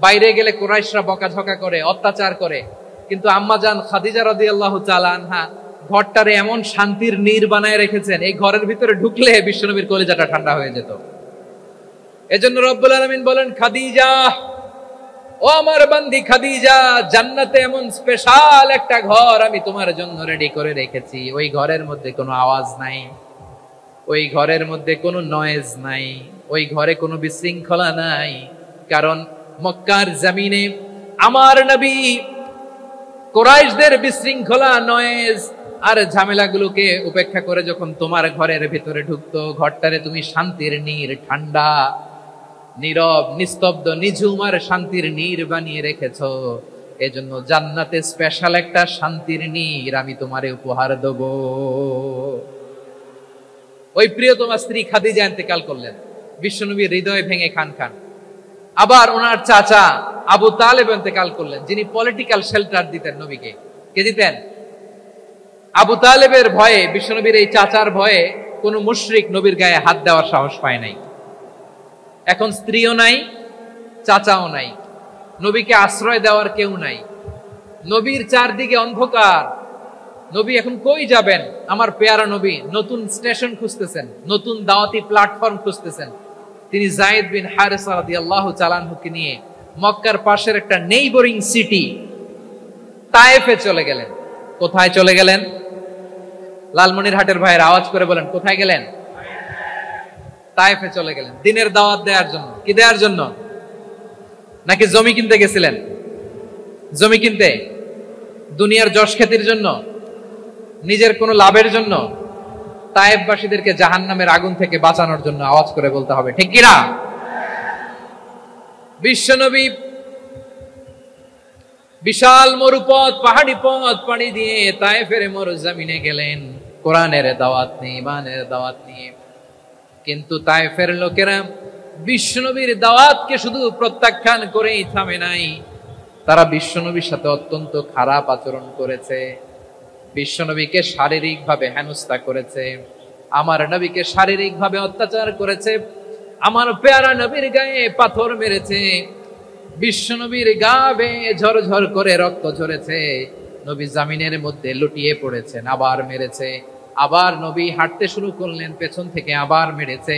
বাইরে গেলে কুরাইশরা বকাঝকা করে, অত্যাচার করে, কিন্তু আম্মাজান খাদিজা রাদিয়াল্লাহু তাআলা আনহা ঘরটারে এমন শান্তির নীড় বানায় রেখেছেন, এই ঘরের ভিতরে ঢুকলে বিশ্বনবীর কলিজাটা ঠান্ডা হয়ে যেত। এজন্য রব্বুল আলামিন বলেন, খাদিজা, ও আমার বান্দি খাদিজা, জান্নাতে এমন স্পেশাল একটা ঘর আমি তোমার জন্য রেডি করে রেখেছি। ওই ঘরের মধ্যে কোনো আওয়াজ নাই, ওই ঘরের মধ্যে কোনো নয়েজ নাই, ওই ঘরে কোনো বিশৃঙ্খলা নাই। কারণ মক্কার জমিনে আমার নবী কুরাইশদের বিশৃঙ্খলা, নয়েজ আর ঝামেলাগুলোকে উপেক্ষা করে যখন তোমার ঘরের ভিতরে ঢুকতো, ঘরটারে তুমি শান্তির নীড়, ঠান্ডা, নীরব, নিস্তব্ধ, নিঝুম আর শান্তির নীড় বানিয়ে রেখেছো। এজন্য জান্নাতে স্পেশাল একটা শান্তির নীর আমি তোমারে উপহার দেব। ওই প্রিয়তমা স্ত্রী খাদিজা ইন্তেকাল করলেন, বিশ্বনবীর হৃদয় ভেঙে খান খান। আবার ওনার চাচা আবু তালেব ইন্তেকাল করলেন, যিনি পলিটিক্যাল শেল্টার দিতেন নবীকে। কে দিতেন? আবু তালেবের ভয়ে, বিশ্বনবীর এই চাচার ভয়ে কোন মুশরিক নবীর গায়ে হাত দেওয়ার সাহস পায় নাই। এখন স্ত্রীও নাই, চাচাও নাই, নবীকে আশ্রয় দেওয়ার কেউ নাই। নবীর চারদিকে অন্ধকার, নবী এখন কই যাবেন? আমার পেয়ারা নবী নতুন স্টেশন খুঁজতেছেন, নতুন দাওয়াতি প্ল্যাটফর্ম খুঁজতেছেন। তিনি যায়েদ বিন হারেসা রাদিয়াল্লাহু তাআলা আনহুকে নিয়ে মক্কার পাশের একটা নেইবরিং সিটি তায়েফে চলে গেলেন। কোথায় চলে গেলেন? লালমনিরহাটের ভাইয়ের আওয়াজ করে বলেন, কোথায় গেলেন? তায়েফে চলে গেলেন দিনের দাওয়াত দেওয়ার জন্য। কি দেওয়ার জন্য? নাকি জমি কিনতে গেছিলেন? জমি কিনতে, দুনিয়ার যশ খ্যাতির জন্য, নিজের কোনো লাভের জন্য? তায়েফবাসীদেরকে জাহান্নামের আগুন থেকে বাঁচানোর জন্য। আওয়াজ করে বলতে হবে, ঠিক কিনা? বিশ্বনবী বিশাল মরুপথ, পাহাড়ি পথ পাড়ি দিয়ে তায়েফের মরুজমিনে গেলেন কোরআনের দাওয়াত নিয়ে, ইমানের দাওয়াত নিয়ে। কিন্তু তায়েফের লোকেরা বিশ্বনবীর দাওয়াতকে শুধু প্রত্যাখ্যান করেই থামে নাই, তারা বিশ্বনবীর সাথে অত্যন্ত খারাপ আচরণ করেছে। বিশ্বনবীকে শারীরিকভাবে হেনস্থা করেছে, আমার নবীকে শারীরিকভাবে অত্যাচার করেছে, আমার পেয়ারা নবীর গায়ে পাথর মেরেছে, বিশ্বনবীর গা বেয়ে ঝরঝর করে রক্ত ঝরেছে, নবী জামিনের মধ্যে লুটিয়ে পড়েছেন, আবার মেরেছে। আবার নবী হাঁটতে শুরু করলেন, পেছন থেকে আবার মেরেছে।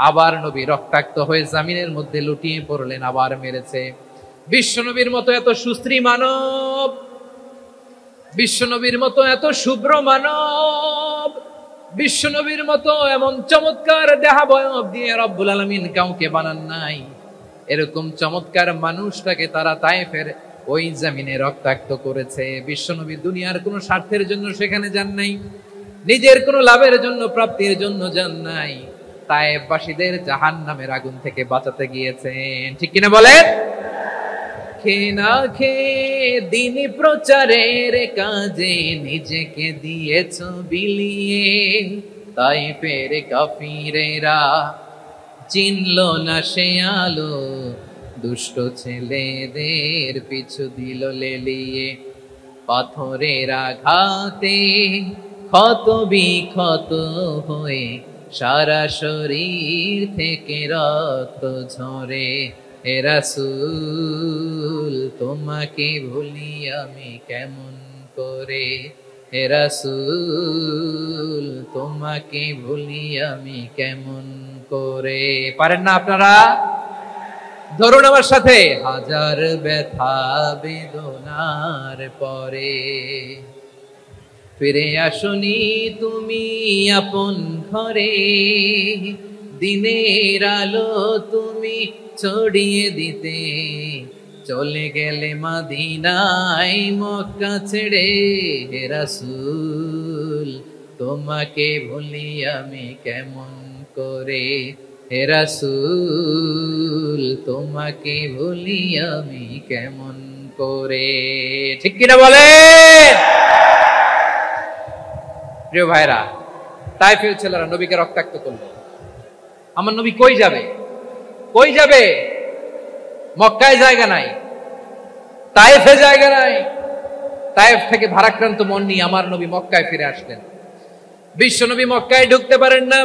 আবার নবী রক্তাক্ত হয়ে জামিনের মধ্যে লুটিয়ে পড়লেন, আবার মেরেছে। বিশ্বনবীর মতো এত সুস্ত্রী মানব, বিশ্বনবীর মতো এত শুভ্র মানব, বিশ্বনবীর মতো এমন চমৎকার দেহাবয়ব দিয়ে রব্বুল আলামিন কাউকে বানান নাই। এরকম চমৎকার মানুষটাকে তারা তায়েফের ওই জমিনে রক্তাক্ত করেছে। বিশ্বনবী দুনিয়ার কোনো স্বার্থের জন্য সেখানে যান নাই, নিজের কোনো লাভের জন্য, প্রাপ্তির জন্য যান নাই, তায়েফবাসীদের জাহান্নামের আগুন থেকে বাঁচাতে গিয়েছেন। ঠিক কিনা বলেন? খেয়ে না খেয়ে দিন প্রচারের কাজে নিজেকে দিয়েছ বিলিয়ে, তায়েফের কাফিরেরা চিনল না সে আলো, দুষ্ট ছেলেদের পিছু দিল লেলিয়ে। পাথরের আঘাতে ক্ষত বিক্ষত হয়ে সারা শরীর থেকে রক্ত ঝরে। হে রাসূল তোমাকে ভুলি আমি কেমন করে, হে রাসূল তোমাকে ভুলি আমি কেমন করে। পারেন না আপনারা? ধরুন আমার সাথে, হাজার ব্যথা বেদনার পরে ফিরে আসনি তুমি আপন ঘরে, দিনের আলো তুমি ছড়িয়ে দিতে চলে গেলে মদিনায় মক্কা ছেড়ে। হে রাসূল তোমাকে ভুলি আমি কেমন করে, হে রাসূল তোমাকে ভুলি আমি কেমন করে। ঠিক কিনা বলে? প্রিয় ভাইরা, তায়েফের ছেলেরা নবীকে রক্তাক্ত করলো। আমার নবী কই যাবে? কই যাবে? মক্কায় জায়গা নাই, তায়েফে জায়গা নাই। তায়েফ থেকে ভারাক্রান্ত মন নিয়ে আমার নবী মক্কায় ফিরে আসলেন। বিশ্ব নবী মক্কায় ঢুকতে পারেন না।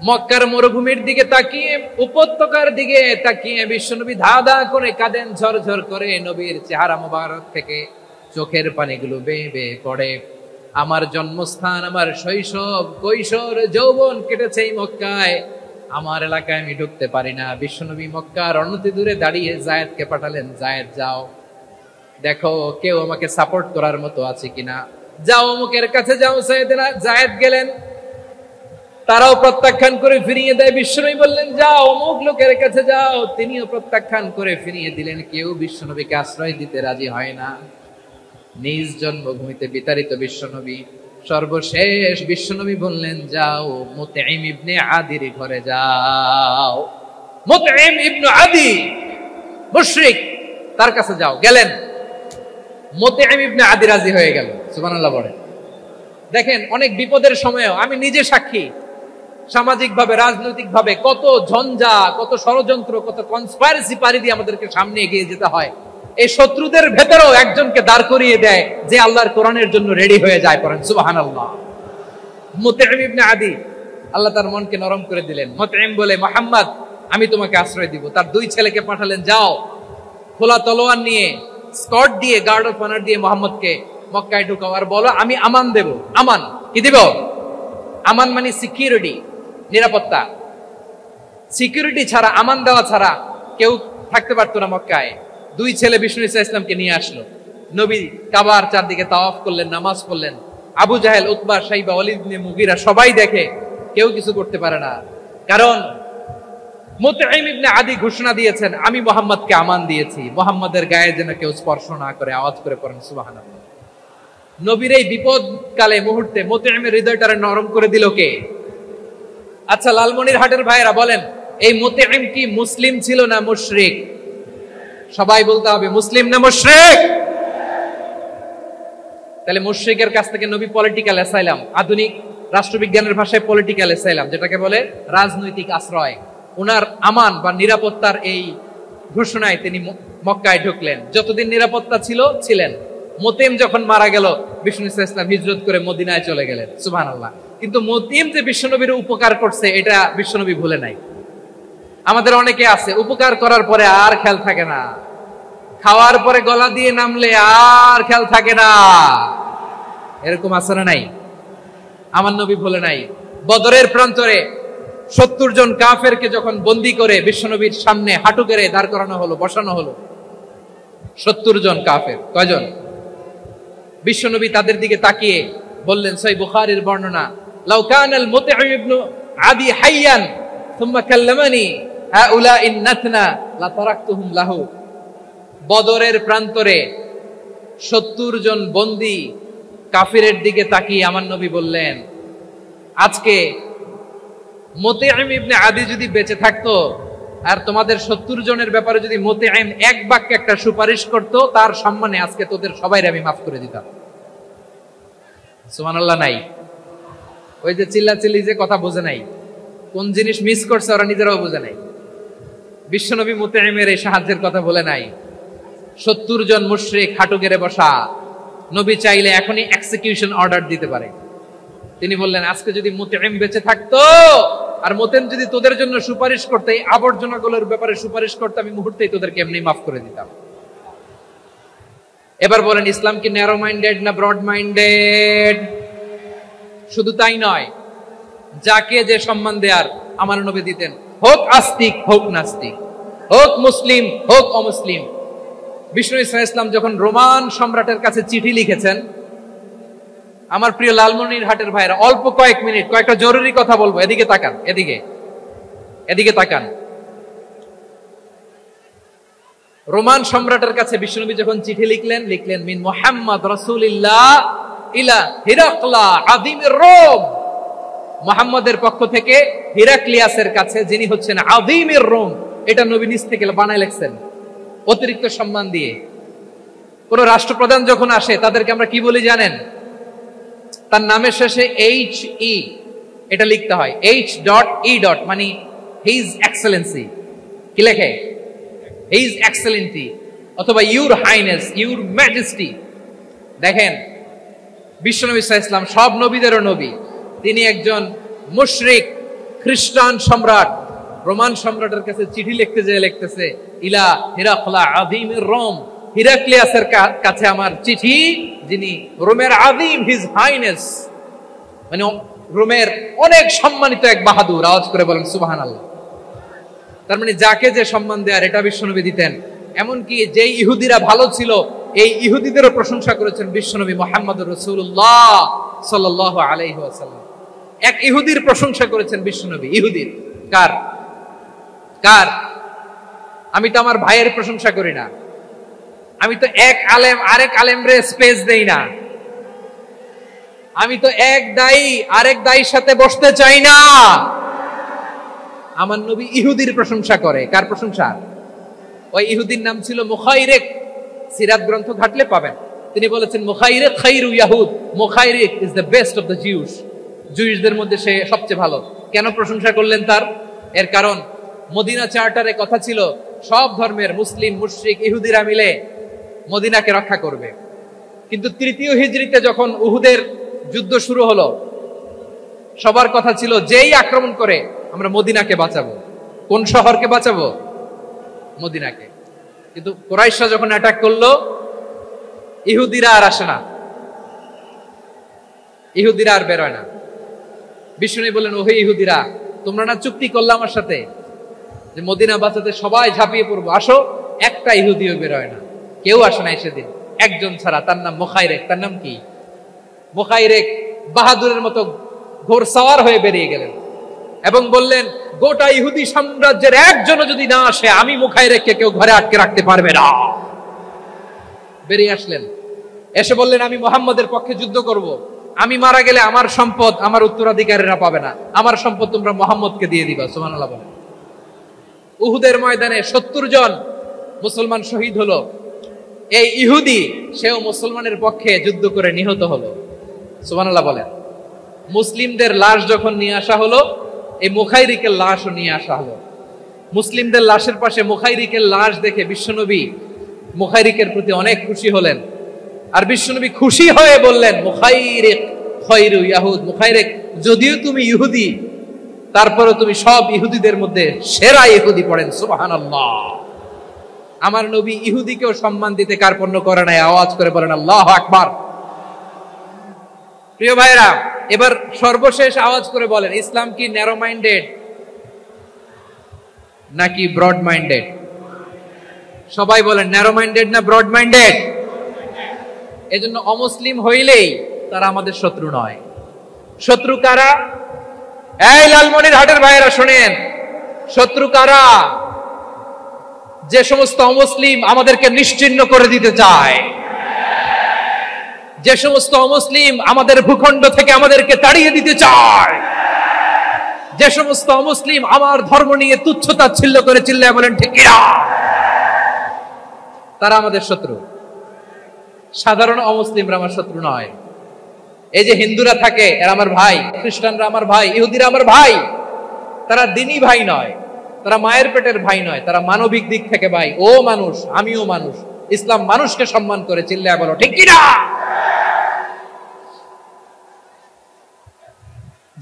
মক্কার মরুভূমির দিকে তাকিয়ে, উপত্যকার দিকে তাকিয়ে বিশ্বনবী ধা ধা করে কাঁদেন, ঝরঝর করে। নবীর চেহারা মোবারক থেকে চোখের পানিগুলো বেয়ে বেয়ে পড়ে। আমার জন্মস্থান, আমার শৈশব, কৈশোর, যৌবন কেটেছে এই মক্কায়, আমার এলাকায় আমি ঢুকতে পারি না। বিশ্বনবী মক্কার অনতি দূরে দাঁড়িয়ে জায়েদকে পাঠালেন, জায়েদ যাও দেখো কেউ আমাকে সাপোর্ট করার মতো আছে কিনা, যাও অমুকের কাছে যাও। জায়েদ গেলেন, তারাও প্রত্যাখ্যান করে ফিরিয়ে দেয়। বিশ্বনবী বললেন যাও অমুক লোকের কাছে যাও, তিনিও প্রত্যাখ্যান করে ফিরিয়ে দিলেন। কেউ বিশ্বনবীকে আশ্রয় দিতে রাজি হয় না। নিজ জন্মভূমিতে বিতাড়িত বিশ্বনবী, সর্বশেষ বিশ্বনবী বললেন যাও মুতঈম ইবনে আদির ঘরে যাও। মুতঈম ইবনে আদি মুশরিক, তার কাছে যাও। গেলেন, মুতঈম ইবনে আদি রাজি হয়ে গেল। সুবহানাল্লাহ বলেন। দেখেন, অনেক বিপদের সময়ও আমি নিজে সাক্ষী, সামাজিকভাবে রাজনৈতিকভাবে কত ঝঞ্ঝা, কত ষড়যন্ত্র, কত কনস্পাইরেসি পারি দিয়ে আমাদেরকে সামনে এগিয়ে যেতে হয়। এই শত্রুদের ভেতরেও একজনকে দাঁড় করিয়ে দেয় যে আল্লাহর কোরআনের জন্য রেডি হয়ে যায়। পড়েন সুবহানাল্লাহ। মুতঈম ইবনে আদি, আল্লাহ তার মনকে নরম করে দিলেন। মুতঈম বলে, মুহাম্মদ আমি তোমাকে আশ্রয় দিব। তার দুই ছেলেকে পাঠালেন, যাও খোলা তলোয়ার নিয়ে, স্কট দিয়ে, গার্ড অফ অনার দিয়ে মুহাম্মদকে মক্কায় ঢুকাও আর বলো আমি আমান দেব। আমান কি দিব? আমান মানে সিকিউরিটি, নিরাপত্তা। সিকিউরিটি ছাড়া, আমান দেওয়া ছাড়া কেউ থাকতে পারতো না মক্কায়। দুই ছেলে বিষ্ণু ইসা ইসলামকে নিয়ে আসলো। নবী কাবার চারদিকে তাওয়াফ করলেন, নামাজ পড়লেন। আবু জাহেল, উতবা, শাইবা, ওয়ালিদ ইবনে মুগীরা সবাই দেখে, কেউ কিছু করতে পারে না। কারণ মুতঈম ইবনে আদি ঘোষণা দিয়েছেন, আমি মুহাম্মদকে আমান দিয়েছি, মুহাম্মদের গায়ে যেন কেউ স্পর্শ না করে। আওয়াজ করে পড়েন সুবহানাল্লাহ। নবীর এই বিপদকালে মুহূর্তে মুতঈমের হৃদয়টারে নরম করে দিল কে? আচ্ছা, লালমনিরহাটের ভাইয়েরা বলেন, এই মুতঈম কি মুসলিম ছিল না মুশরিক? সবাই বলতে হবে, মুসলিম না মুশরিক? তাহলে মুশরিকের কাছ থেকে নবী পলিটিক্যাল অ্যাসাইলাম, আধুনিক রাষ্ট্রবিজ্ঞানের ভাষায় পলিটিক্যাল অ্যাসাইলাম, যেটাকে বলে রাজনৈতিক আশ্রয়, উনার আমান বা নিরাপত্তার এই ঘোষণায় তিনি মক্কায় ঢুকলেন। যতদিন নিরাপত্তা ছিল ছিলেন। মুতঈম যখন মারা গেল, বিষ্ণু ইসলাম হিজরত করে মদিনায় চলে গেলেন। সুবহানাল্লাহ। কিন্তু মুতঈম যে বিশ্বনবীর উপকার করছে, এটা বিশ্বনবী ভুলে নাই। আমাদের অনেকে আছে, উপকার করার পরে আর খেয়াল থাকে না, খাওয়ার পরে গলা দিয়ে নামলে আর খেয়াল থাকে না। এরকম আছে না নাই? আমার নবী ভুলে নাই। বদরের প্রান্তরে 70 জন কাফেরকে যখন বন্দী করে বিশ্বনবীর সামনে হাঁটু গেড়ে দাঁড় করানো হলো, বসানো হলো, 70 জন কাফের। কয়জন? বিশ্বনবী তাদের দিকে তাকিয়ে বললেন, সহিহ বুখারীর বর্ণনা, লাউ কানাল মুতঈম ইবনে আদি হাইয়ান সুম্মা কাল্লামানি হাউলাই নাতনা লা তারাকতুহুম লাহু। বদরের প্রান্তরে 70 জন বন্দী কাফিরের দিকে তাকিয়ে আমার নবী বললেন, আজকে মুতঈম ইবনে আদি যদি বেঁচে থাকতো আর তোমাদের 70 জনের ব্যাপারে যদি মুতঈম এক বাক্যে একটা সুপারিশ করত, তার সম্মানে আজকে তোদের সবাইকে আমি মাফ করে দিতাম। সুবহানাল্লাহ নাই? ওই যে চিল্লাচিল্লি যে কথা বোঝে নাই, কোন জিনিস মিস করছে ওরা নিজেরাও বোঝে নাই। বিশ্বনবী মুতঈমের এই সাহায্যের কথা বলে নাই। 70 জন মুশরিক হাঁটু গেড়ে বসা, নবী চাইলে এখনই এক্সিকিউশন অর্ডার দিতে পারে। তিনি বললেন, আজকে যদি মুতঈম বেঁচে থাকতো আর মুতঈম যদি তোদের জন্য সুপারিশ করতে, এই আবর্জনাগুলোর ব্যাপারে সুপারিশ করতে, আমি মুহূর্তেই তোদেরকে এমনি মাফ করে দিতাম। এবার বলেন, ইসলাম কি ন্যারো মাইন্ডেড না ব্রড মাইন্ডেড? শুধু তাই নয়, যাকে যে সম্মান দেয়ার আমার নবী দিতেন, হোক আস্তিক হোক নাস্তিক, হোক মুসলিম হোক অমুসলিম। বিষ্ণু ইসলাম যখন রোমান সম্রাটের কাছে চিঠি লিখেছেন, আমার প্রিয় লালমনিরহাটের ভাইরা, অল্প কয়েক মিনিট কয়েকটা জরুরি কথা বলবো। এদিকে তাকান, এদিকে তাকান। রোমান সম্রাটের কাছে বিশ্বনবী যখন চিঠি লিখলেন, মিন মুহাম্মদ রাসূলিল্লাহ ইলা হিরাকলা আযীমির রোম। মুহাম্মদের পক্ষ থেকে হিরাক্লিয়াসের কাছে, যিনি হচ্ছেন আযীমির রোম। এটা নবী নিজ থেকে বানায় লিখছেন, অতিরিক্ত সম্মান দিয়ে। কোন রাষ্ট্রপ্রধান যখন আসে, তাদেরকে আমরা কি বলি জানেন? তার নামের শেষে HE এটা লিখতে হয়। H.E. মানে হিজ এক্সেলেন্সি। কি লেখে? হিজ এক্সেলেন্সি, অথবা ইউর হাইনেস, ইউর ম্যাজেস্টি। দেখেন, বিশ্বনবী সাল্লাল্লাহু আলাইহি ওয়াসাল্লাম সব নবীদেরও নবী। তিনি একজন মুশরিক খ্রিস্টান সম্রাট, রোমান সম্রাটের কাছে চিঠি লিখতে যেয়ে লিখতেছে, ইলা হিরাকলা আযীমির রোম। হিরাক্লিয়াসের কাছে আমার চিঠি, যিনি রোমের আযীম, হিজ হাইনেস, মানে রোমের অনেক সম্মানিত এক বাহাদুর। আওয়াজ করে বলেন সুবহানাল্লাহ। তার মানে যাকে যে সম্মান দেয়ার, এটা বিশ্বনবী দিতেন। এমনকি যে ইহুদিরা ভালো ছিল, এই ইহুদিদেরও প্রশংসা করেছেন বিশ্বনবী মুহাম্মদুর রাসূলুল্লাহ সাল্লাল্লাহু আলাইহি ওয়াসাল্লাম। এক ইহুদির প্রশংসা করেছেন বিশ্বনবী। ইহুদির কার? আমি তো আমার ভাইয়ের প্রশংসা করি না, আমি তো এক আলেম আরেক আলেমরে স্পেস দেই না, আমি তো এক দায়ী আরেক দায়ীর সাথে বসতে চাই না। আমার নবী ইহুদির প্রশংসা করে। কার প্রশংসা? ওই ইহুদির নাম ছিল মুখাইরিক। সিরাত গ্রন্থ ঘাটলে পাবেন। তিনি বলেছেন মুখাইরিক খাইরু ইয়াহুদ, Mukhayriq is the best of the Jews. জুইশদের মধ্যে সে সবচেয়ে ভালো। কেন প্রশংসা করলেন তার? এর কারণ মদিনা চার্টারে কথা ছিল সব ধর্মের মুসলিম, মুশরিক, ইহুদিরা মিলে মদিনাকে রক্ষা করবে। কিন্তু তৃতীয় হিজরিতে যখন উহুদের যুদ্ধ শুরু হলো, সবার কথা ছিল যেই আক্রমণ করে আমরা মদিনাকে বাঁচাবো। কোন শহরকে বাঁচাবো? মদিনাকে। কিন্তু কুরাইশরা যখন অ্যাটাক করলো, ইহুদিরা আর আসে না, ইহুদিরা আর বেরোয় না। বিষ্ণু বললেন, ওহে ইহুদিরা, তোমরা না চুক্তি করলে আমার সাথে যে মদিনা বাঁচাতে সবাই ঝাঁপিয়ে পড়বো, আসো। একটা ইহুদিও বেরোয় না, কেউ আসে নাই সেদিন, একজন ছাড়া। তার নাম মুখাইরেক। তার নাম কি? মুখাইরেক বাহাদুরের মতো ঘোড়সাওয়ার হয়ে বেরিয়ে গেলেন এবং বললেন, গোটা ইহুদি সাম্রাজ্যের একজনও যদি না আসে, আমি মুখাইরেককে কেউ ঘরে আটকে রাখতে পারবে না। বেরিয়ে আসলেন, এসে বললেন, আমি মুহাম্মদের পক্ষে যুদ্ধ করব। আমি মারা গেলে আমার সম্পদ আমার উত্তরাধিকারীরা পাবে না, আমার সম্পদ তোমরা মুহাম্মদকে দিয়ে দিবা। সুবহানাল্লাহ বলেন। উহুদের ময়দানে 70 জন মুসলমান শহীদ হলো। এই ইহুদি সেও মুসলমানের পক্ষে যুদ্ধ করে নিহত হলো। সুবহানাল্লাহ বলেন। মুসলিমদের লাশ যখন নিয়ে আসা হলো, এই মুখাইরিকের লাশও নিয়ে আসা হলো। মুসলিমদের লাশের পাশে মুখাইরিকের লাশ দেখে বিশ্বনবী মুখাইরিকের প্রতি অনেক খুশি হলেন। আর বিশ্বনবী খুশি হয়ে বললেন, মুখাইরিক খায়রু ইয়াহুদ, মুখাইরিক যদিও তুমি ইহুদি, তারপরে তুমি সব ইহুদিদের মধ্যে সেরা ইহুদি। পড়েন সুবহানাল্লাহ। আমার নবী ইহুদিকেও সম্মান দিতে কার্পণ্য করে নাই। আওয়াজ করে বলেন আল্লাহু আকবার। প্রিয় ভাইরা, এবার সর্বশেষ আওয়াজ করে বলেন, ইসলাম কি ন্যারো মাইন্ডেড নাকি ব্রড মাইন্ডেড? সবাই বলেন, ন্যারো মাইন্ডেড না ব্রড মাইন্ডেড? এজন্য অমুসলিম হইলেই তারা আমাদের শত্রু নয়। শত্রু কারা? এই লালমনিরহাটের ভাইয়েরা শোনেন, শত্রু কারা? যে সমস্ত অমুসলিম আমাদেরকে নিশ্চিহ্ন করে দিতে চায়, যে সমস্ত অমুসলিম আমাদের ভূখণ্ড থেকে আমাদেরকে তাড়িয়ে দিতে চায়, যে সমস্ত অমুসলিম আমার ধর্ম নিয়ে তুচ্ছতাচ্ছিল্য করে চিল্লায় বলেন ঠিক কিনা, তারা আমাদের শত্রু। সাধারণ অমুসলিমরা আমার শত্রু নয়। এই যে হিন্দুরা থাকে, এরা আমার ভাই, খ্রিস্টানরা আমার ভাই, ইহুদিরা আমার ভাই। তারা দিনী ভাই নয়, তারা মায়ের পেটের ভাই নয়, তারা মানবিক দিক থেকে ভাই। ও মানুষ, আমিও মানুষ। ইসলাম মানুষকে সম্মান করে, চিল্লায় বলো ঠিক কিনা।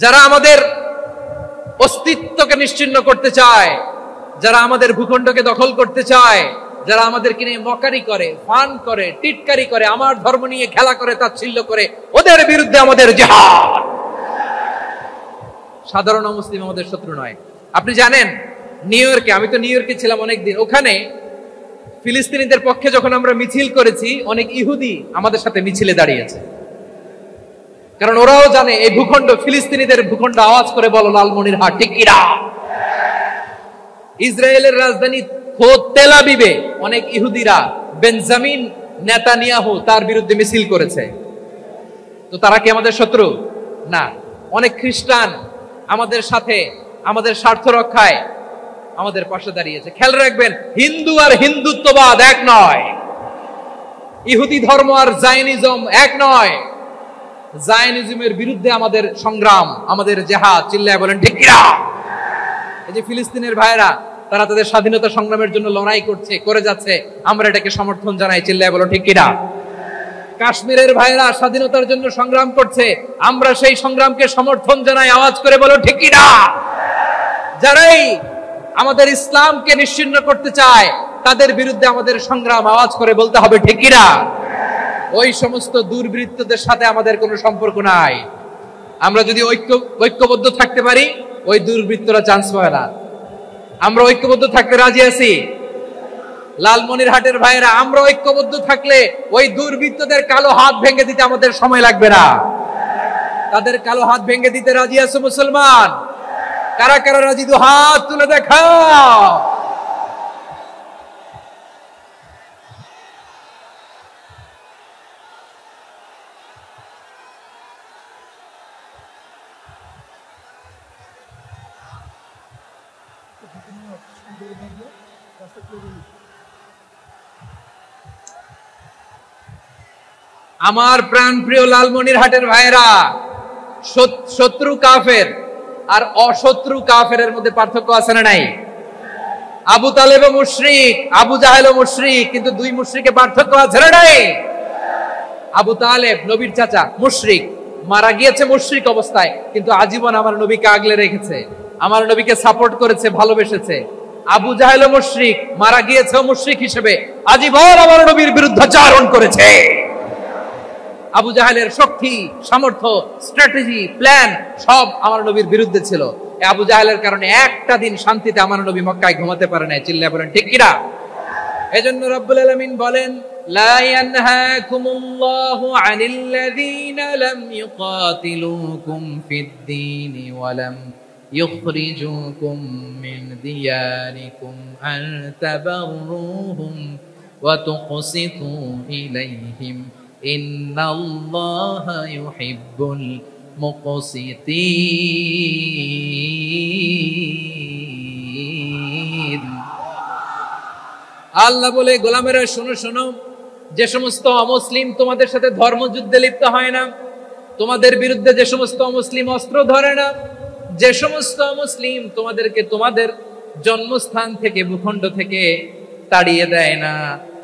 যারা আমাদের অস্তিত্বকে নিশ্চিহ্ন করতে চায়, যারা আমাদের ভূখণ্ডকে দখল করতে চায়, যারা আমাদেরকে নিয়ে মকারি করে, ফান করে, টিটকারি করে, আমার ধর্ম নিয়ে খেলা করে, তাচ্ছিল্য করে, ওদের বিরুদ্ধে আমাদের জিহাদ। সাধারণ মুসলিম আমাদের শত্রু নয়। আপনি জানেন নিউ ইয়র্কে, আমি তো নিউ ইয়র্কে ছিলাম অনেকদিন, ওখানে ফিলিস্তিনিদের পক্ষে যখন আমরা মিছিল করেছি, অনেক ইহুদি আমাদের সাথে মিছিলে দাঁড়িয়েছে। কারণ ওরাও জানে এই ভূখণ্ড ফিলিস্তিনিদের ভূখণ্ড। আওয়াজ করে বলো লালমনিরহাট ঠিক কিনা। ইসরায়েলের রাজধানী খোদ তেল আবিবে অনেক ইহুদিরা বেঞ্জামিন নেতানিয়াহু তার বিরুদ্ধে মিছিল করেছে। তো তারা কি আমাদের শত্রু? না। অনেক খ্রিস্টান আমাদের সাথে, আমাদের স্বার্থ রক্ষায় আমাদের পাশে দাঁড়িয়েছে। খেয়াল রাখবেন, হিন্দু আর হিন্দুত্ববাদ এক নয়, ইহুদি ধর্ম আর জায়নিজম এক নয়। জায়নিজমের বিরুদ্ধে আমাদের সংগ্রাম, আমাদের জিহাদ, চিল্লায় বলেন ঠিক কিনা। এই যে ফিলিস্তিনের ভাইরা, তারা তাদের স্বাধীনতা সংগ্রামের জন্য লড়াই করছে, করে যাচ্ছে, আমরা এটাকে সমর্থন জানাই, চিল্লায় বলো ঠিক কিনা। কাশ্মীরের ভাইরা স্বাধীনতার জন্য সংগ্রাম করছে, আমরা সেই সংগ্রামকে সমর্থন জানাই, আওয়াজ করে বলো ঠিক কিনা। যারাই আমাদের ইসলামকে নিশ্চিহ্ন করতে চায়, তাদের বিরুদ্ধে আমাদের সংগ্রাম, আওয়াজ করে বলতে হবে ঠিক কিনা। ওই সমস্ত দুর্বৃত্তদের সাথে আমাদের কোনো সম্পর্ক নাই। আমরা যদি ঐক্যবদ্ধ থাকতে পারি, ওই দুর্বৃত্তরা চান্স পায় না। আমরা ঐক্যবদ্ধ থাকতে রাজি আছি। লালমনিরহাটের ভাইরা, আমরা ঐক্যবদ্ধ থাকলে ওই দুর্বৃত্তদের কালো হাত ভেঙে দিতে আমাদের সময় লাগবে না। তাদের কালো হাত ভেঙে দিতে রাজি আছো মুসলমান? কারা কারা রাজি? দু হাত তুলে দেখাও। আমার প্রাণ প্রিয় লালমনিরহাটের ভাইরা, শত্রু কাফের আর অশত্রু কাফেরের মধ্যে পার্থক্য আছে না নাই? আবু তালেবও মুশরিক, আবু জাহেলও মুশরিক, কিন্তু দুই মুশরিকে পার্থক্য আছে না নাই? আবু তালেব নবীর চাচা, মুশরিক, মারা গিয়েছে মুশরিক অবস্থায়, কিন্তু আজীবন আমার নবীকে আগলে রেখেছে, আমার নবীকে সাপোর্ট করেছে, ভালোবেসেছে। আবু জাহেলও মুশরিক, মারা গিয়েছে মুশরিক হিসেবে, আজীবন আমার নবীর বিরুদ্ধাচারণ করেছে। আবু জাহেলের শক্তি, সামর্থ্য, স্ট্র্যাটেজি, প্ল্যান সব আমার নবীর বিরুদ্ধে ছিল। আবু জাহেলের কারণে একটা দিন শান্তিতে আমার নবী মক্কায় ঘুমাতে পারে না। চিল্লায়া বলেন ঠিক কিনা? এজন্য রব্বুল আলামিন বলেন, লা ইয়ানহাকুমুল্লাহু আনিল্লাযীনা লাম ইউকাতিলুকুম ফিদ-দীনি ওয়া লাম ইখরিজুকুম মিন দিয়ারিকুম আন তাবাররুহুম ওয়া তুকসিতু ইলাইহিম ইন্নাল্লাহা ইউহিব্বুল মুকসিতিন। আল্লাহ বলে, গোলামেরা শোনো শোনো, যে সমস্ত অমুসলিম তোমাদের সাথে ধর্মযুদ্ধে লিপ্ত হয় না, তোমাদের বিরুদ্ধে যে সমস্ত অমুসলিম অস্ত্র ধরে না, যে সমস্ত অমুসলিম তোমাদেরকে তোমাদের জন্মস্থান থেকে, ভূখণ্ড থেকে তাড়িয়ে দেয় না,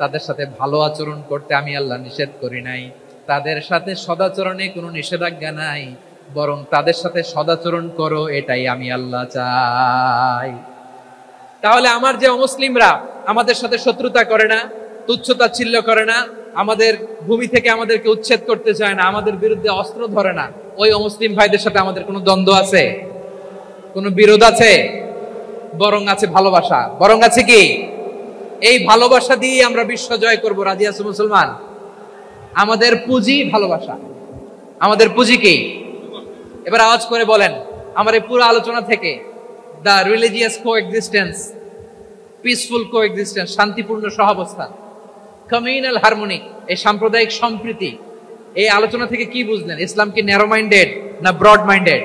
তাদের সাথে ভালো আচরণ করতে আমি আল্লাহ নিষেধ করি নাই। তাদের সাথে সদাচরণে কোনো নিষেধাজ্ঞা নাই, বরং তাদের সাথে সদাচরণ করো, এটাই আমি আল্লাহ চাই। তাহলে আমার যে অমুসলিমরা আমাদের সাথে শত্রুতা করে না, তুচ্ছ-তাচ্ছিল্য করে না, আমাদের ভূমি থেকে আমাদেরকে উচ্ছেদ করতে চায় না, আমাদের বিরুদ্ধে অস্ত্র ধরে না, ওই অমুসলিম ভাইদের সাথে আমাদের কোনো দ্বন্দ্ব আছে? কোনো বিরোধ আছে? বরং আছে ভালোবাসা। বরং আছে কি? এই ভালোবাসা দিয়ে আমরা বিশ্ব জয় করব। রাজি আছো মুসলমান? আমাদের পুঁজি ভালোবাসা। আমাদের পুঁজি কি? এবার আওয়াজ করে বলেন, আমার এই পুরো আলোচনা থেকে the religious coexistence, peaceful coexistence, শান্তিপূর্ণ সহাবস্থান, কমিউনাল হারমোনি, এই সাম্প্রদায়িক সম্প্রীতি, এই আলোচনা থেকে কি বুঝলেন? ইসলাম কি ন্যারো মাইন্ডেড না ব্রড মাইন্ডেড?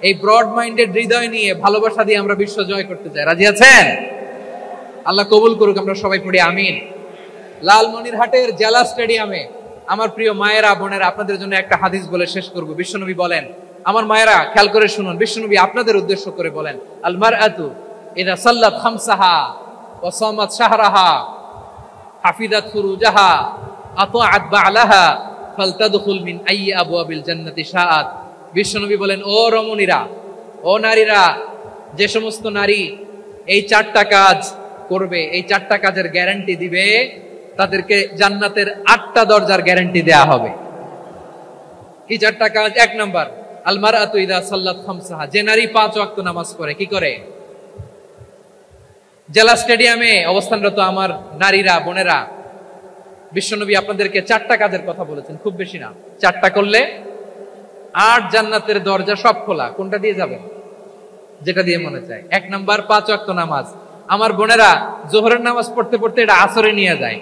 এই ব্রড মাইন্ডেড হৃদয় নিয়ে, ভালোবাসা দিয়ে আমরা বিশ্ব জয় করতে চাই। রাজি আছেন? আল্লাহ কবুল করুক, আমরা সবাই পড়ি আমিন। লালমনিরহাটের জেলা স্টেডিয়ামে আমার প্রিয় মায়েরা, বোনেরা, আপনাদের জন্য একটা হাদিস বলে শেষ করব। বিশ্বনবী বলেন, আমার মায়েরা খেয়াল করে শুনুন, বিশ্বনবী আপনাদের উদ্দেশ্য করে বলেন, আল মারআতু ইযা সাল্লাত খামসাহা ওয়া সামাত শাহরাহা হাফিজাত ফুরুজাহা আতাআত বা'লাহা ফালতাদখুল মিন আইয়ি আবওয়াবিল জান্নাতি শাআত। বিশ্বনবী বলেন, ও রমণীরা, ও নারীরা, যে সমস্ত নারী এই চারটা কাজ করবে, এই চারটা কাজের গ্যারান্টি দিবে, তাদেরকে জান্নাতের 8টা দরজার গ্যারান্টি দেয়া হবে। কি চারটা কাজ? 1 নাম্বার, আল মারআতু ইযা সাল্লাত খামসাহা, যে নারী 5 ওয়াক্ত নামাজ পড়ে। কি করে? জেলা স্টেডিয়ামে অবস্থানরত আমার নারীরা, বোনেরা, বিশ্বনবী আপনাদেরকে 4টা কাজের কথা বলেছেন, খুব বেশি না। 4টা করলে 8 জান্নাতের দরজা সব খোলা। কোনটা দিয়ে যাবেন? যেটা দিয়ে মনে চায়। 1 নাম্বার 5 ওয়াক্ত নামাজ। আমার বোনেরা জোহরের নামাজ পড়তে পড়তে এটা আসরে নিয়ে যায়,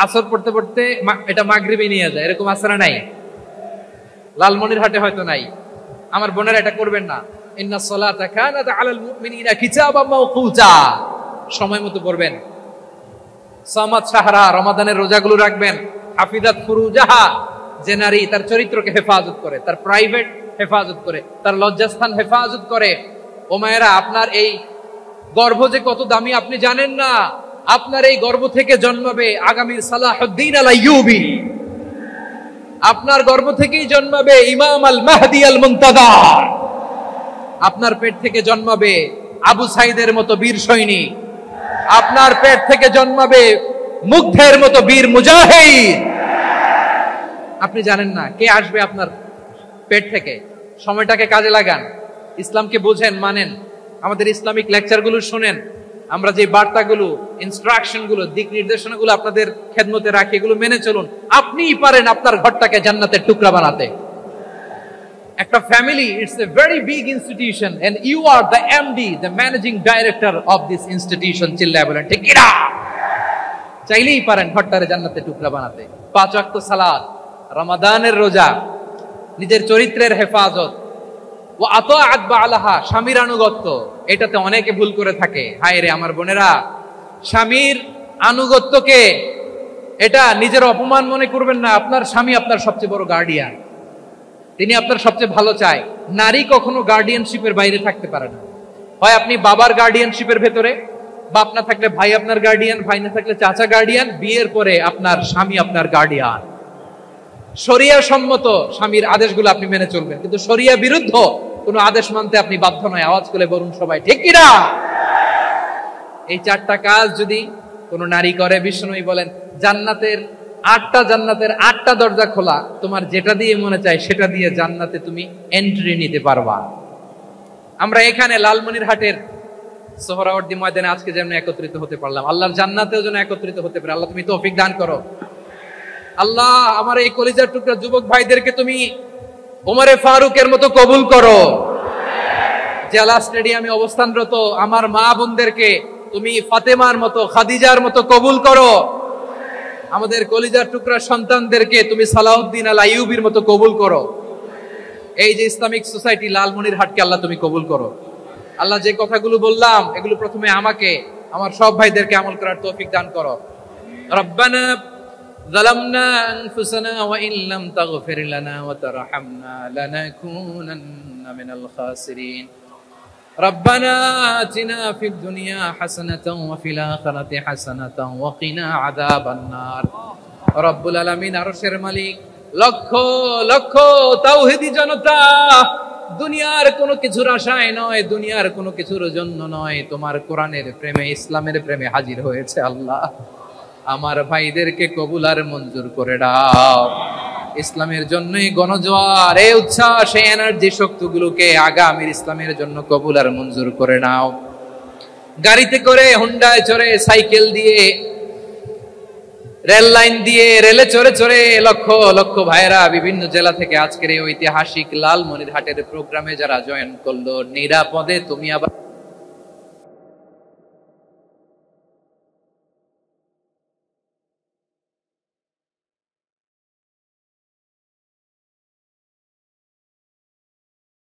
আসর পড়তে পড়তে এটা মাগরিবে নিয়ে যায়। এরকম আসরে নাই? লালমনিরহাটে হয়তো নাই। আমার বোনেরা এটা করবেন না। ইন্নাস সালাতা কানাত আলাল মুমিনিনা কিতাবাম মাওকুতা, সময় মতো পড়বেন। সামাত শাহরা, রমাদানের রোজাগুলো রাখবেন। হাফিজাত ফুরুজাহা, যে নারী তার চরিত্রকে হেফাজত করে, তার প্রাইভেট হেফাজত করে, তার লজ্জাস্থান হেফাজত করে। ও মায়েরা, আপনার এই গর্ভ যে কত দামি আপনি জানেন না। আপনার এই গর্ভ থেকে জন্মাবে আগামীর সালাহুদ্দিন আল আইয়ুবী। আপনার গর্ভ থেকেই জন্মাবে ইমাম আল মাহদি আল মুনতাজার। আপনার পেট থেকে জন্মাবে আবু সাইদের মতো বীর সৈনিক। আপনার পেট থেকে জন্মাবে মুগ্ধের মতো বীর মুজাহিদ। আপনি জানেন না কে আসবে আপনার পেট থেকে। সময়টাকে কাজে লাগান, ইসলামকে বোঝেন, মানেন, আমাদের ইসলামিক লেকচারগুলো শুনেন। আমরা যে বার্তাগুলো, ইনস্ট্রাকশনগুলো, দিক নির্দেশনাগুলো আপনাদের খেদমতে রাখি, এগুলো মেনে চলুন। আপনিই পারেন আপনার ঘরটাকে জান্নাতের টুকরা বানাতে। একটা family, it's a very big institution and you are the MD, the managing director of this institution. চিল্লায় বলেন ঠিক কিনা? চাইলেই পারেন ঘরটারে জান্নাতের টুকরা বানাতে। 5 ওয়াক্ত সালাত, রমাদানের রোজা, নিজের চরিত্রের হেফাজত, ও আতাআত বা'লাহা, স্বামীর আনুগত্য। এটাতে অনেকে ভুল করে থাকে। হায় রে আমার বোনেরা, স্বামীর আনুগত্যকে এটা নিজের অপমান মনে করবেন না। আপনার স্বামী আপনার সবচেয়ে বড় গার্ডিয়ান, তিনি আপনার সবচেয়ে ভালো চায়। নারী কখনো গার্ডিয়ানশিপের বাইরে থাকতে পারে না। হয় আপনি বাবার গার্ডিয়ানশিপের ভেতরে, বাপ না থাকলে ভাই আপনার গার্ডিয়ান, ভাই না থাকলে চাচা গার্ডিয়ান, বিয়ের পরে আপনার স্বামী আপনার গার্ডিয়ান। শরিয়া সম্মত স্বামীর আদেশগুলো আপনি মেনে চলবেন, কিন্তু শরিয়া বিরুদ্ধ কোনো আদেশ মানতে আপনি বাধ্য নয়। আওয়াজ করে বলুন সবাই, ঠিক কিনা? এই 4টা কাজ যদি কোন নারী করে, বিষ্ণুই বলেন জান্নাতের 8টা দরজা খোলা, তোমার যেটা দিয়ে মনে চায় সেটা দিয়ে জান্নাতে তুমি এন্ট্রি নিতে পারবা। আমরা এখানে লালমনিরহাটের সোহরাওয়ার্দী ময়দানে আজকে যেমন একত্রিত হতে পারলাম, আল্লাহর জান্নাতেও যেন একত্রিত হতে পারে। আল্লাহ তুমি তৌফিক দান করো। আল্লাহ আমার এই কলিজার টুকরা যুবক ভাইদেরকে তুমি ওমরে ফারুকের মতো কবুল করো। জেলা স্টেডিয়ামে অবস্থানরত আমার মা বোনদেরকে তুমি ফাতেমার মতো, খাদিজার মতো কবুল করো। আমাদের কলিজার টুকরা সন্তানদেরকে তুমি সালাউদ্দিন আল আইয়ুবীর মতো কবুল করো। এই যে ইসলামিক সোসাইটি লালমনিরহাটকে আল্লাহ তুমি কবুল করো। আল্লাহ যে কথাগুলো বললাম এগুলো প্রথমে আমাকে, আমার সব ভাইদেরকে আমল করার তৌফিক দান করো। রব্বানা যালামনা আনফুসানা ওয়া ইন লাম তাগফির লানা ওয়া তারহামনা লানাকুনান্না মিনাল খাসিরিন। রব্বানা আতিনা ফিদ দুনিয়া হাসানাতাও ওয়া ফিল আখিরাতি হাসানাতাও ওয়া কিনা আযাবান নার। রব্বুল আলামিন আরশের মালিক, লক্ষ লক্ষ তাওহীদি জনতা দুনিয়ার কোনো কিছুর আশায় নয়, দুনিয়ার কোনো কিছুর জন্য নয়, তোমার কোরআনের প্রেমে, ইসলামের প্রেমে হাজির হয়েছে। আল্লাহ আমার ভাইদেরকে কবুল আর মঞ্জুর করে দাও। ইসলামের জন্যই গণজোয়ার, এই উচ্ছ্বাস, এই এনার্জি শক্তিগুলোকে আগামীর ইসলামের জন্য কবুল আর মঞ্জুর করে নাও। গাড়িতে করে, হুন্ডায় চড়ে, সাইকেল দিয়ে, রেল লাইন দিয়ে, রেলে চড়ে চড়ে লক্ষ লক্ষ ভাইরা বিভিন্ন জেলা থেকে আজকের এই ঐতিহাসিক লালমনিরহাটের প্রোগ্রামে যারা জয়েন করলো, নিরাপদে তুমি আবার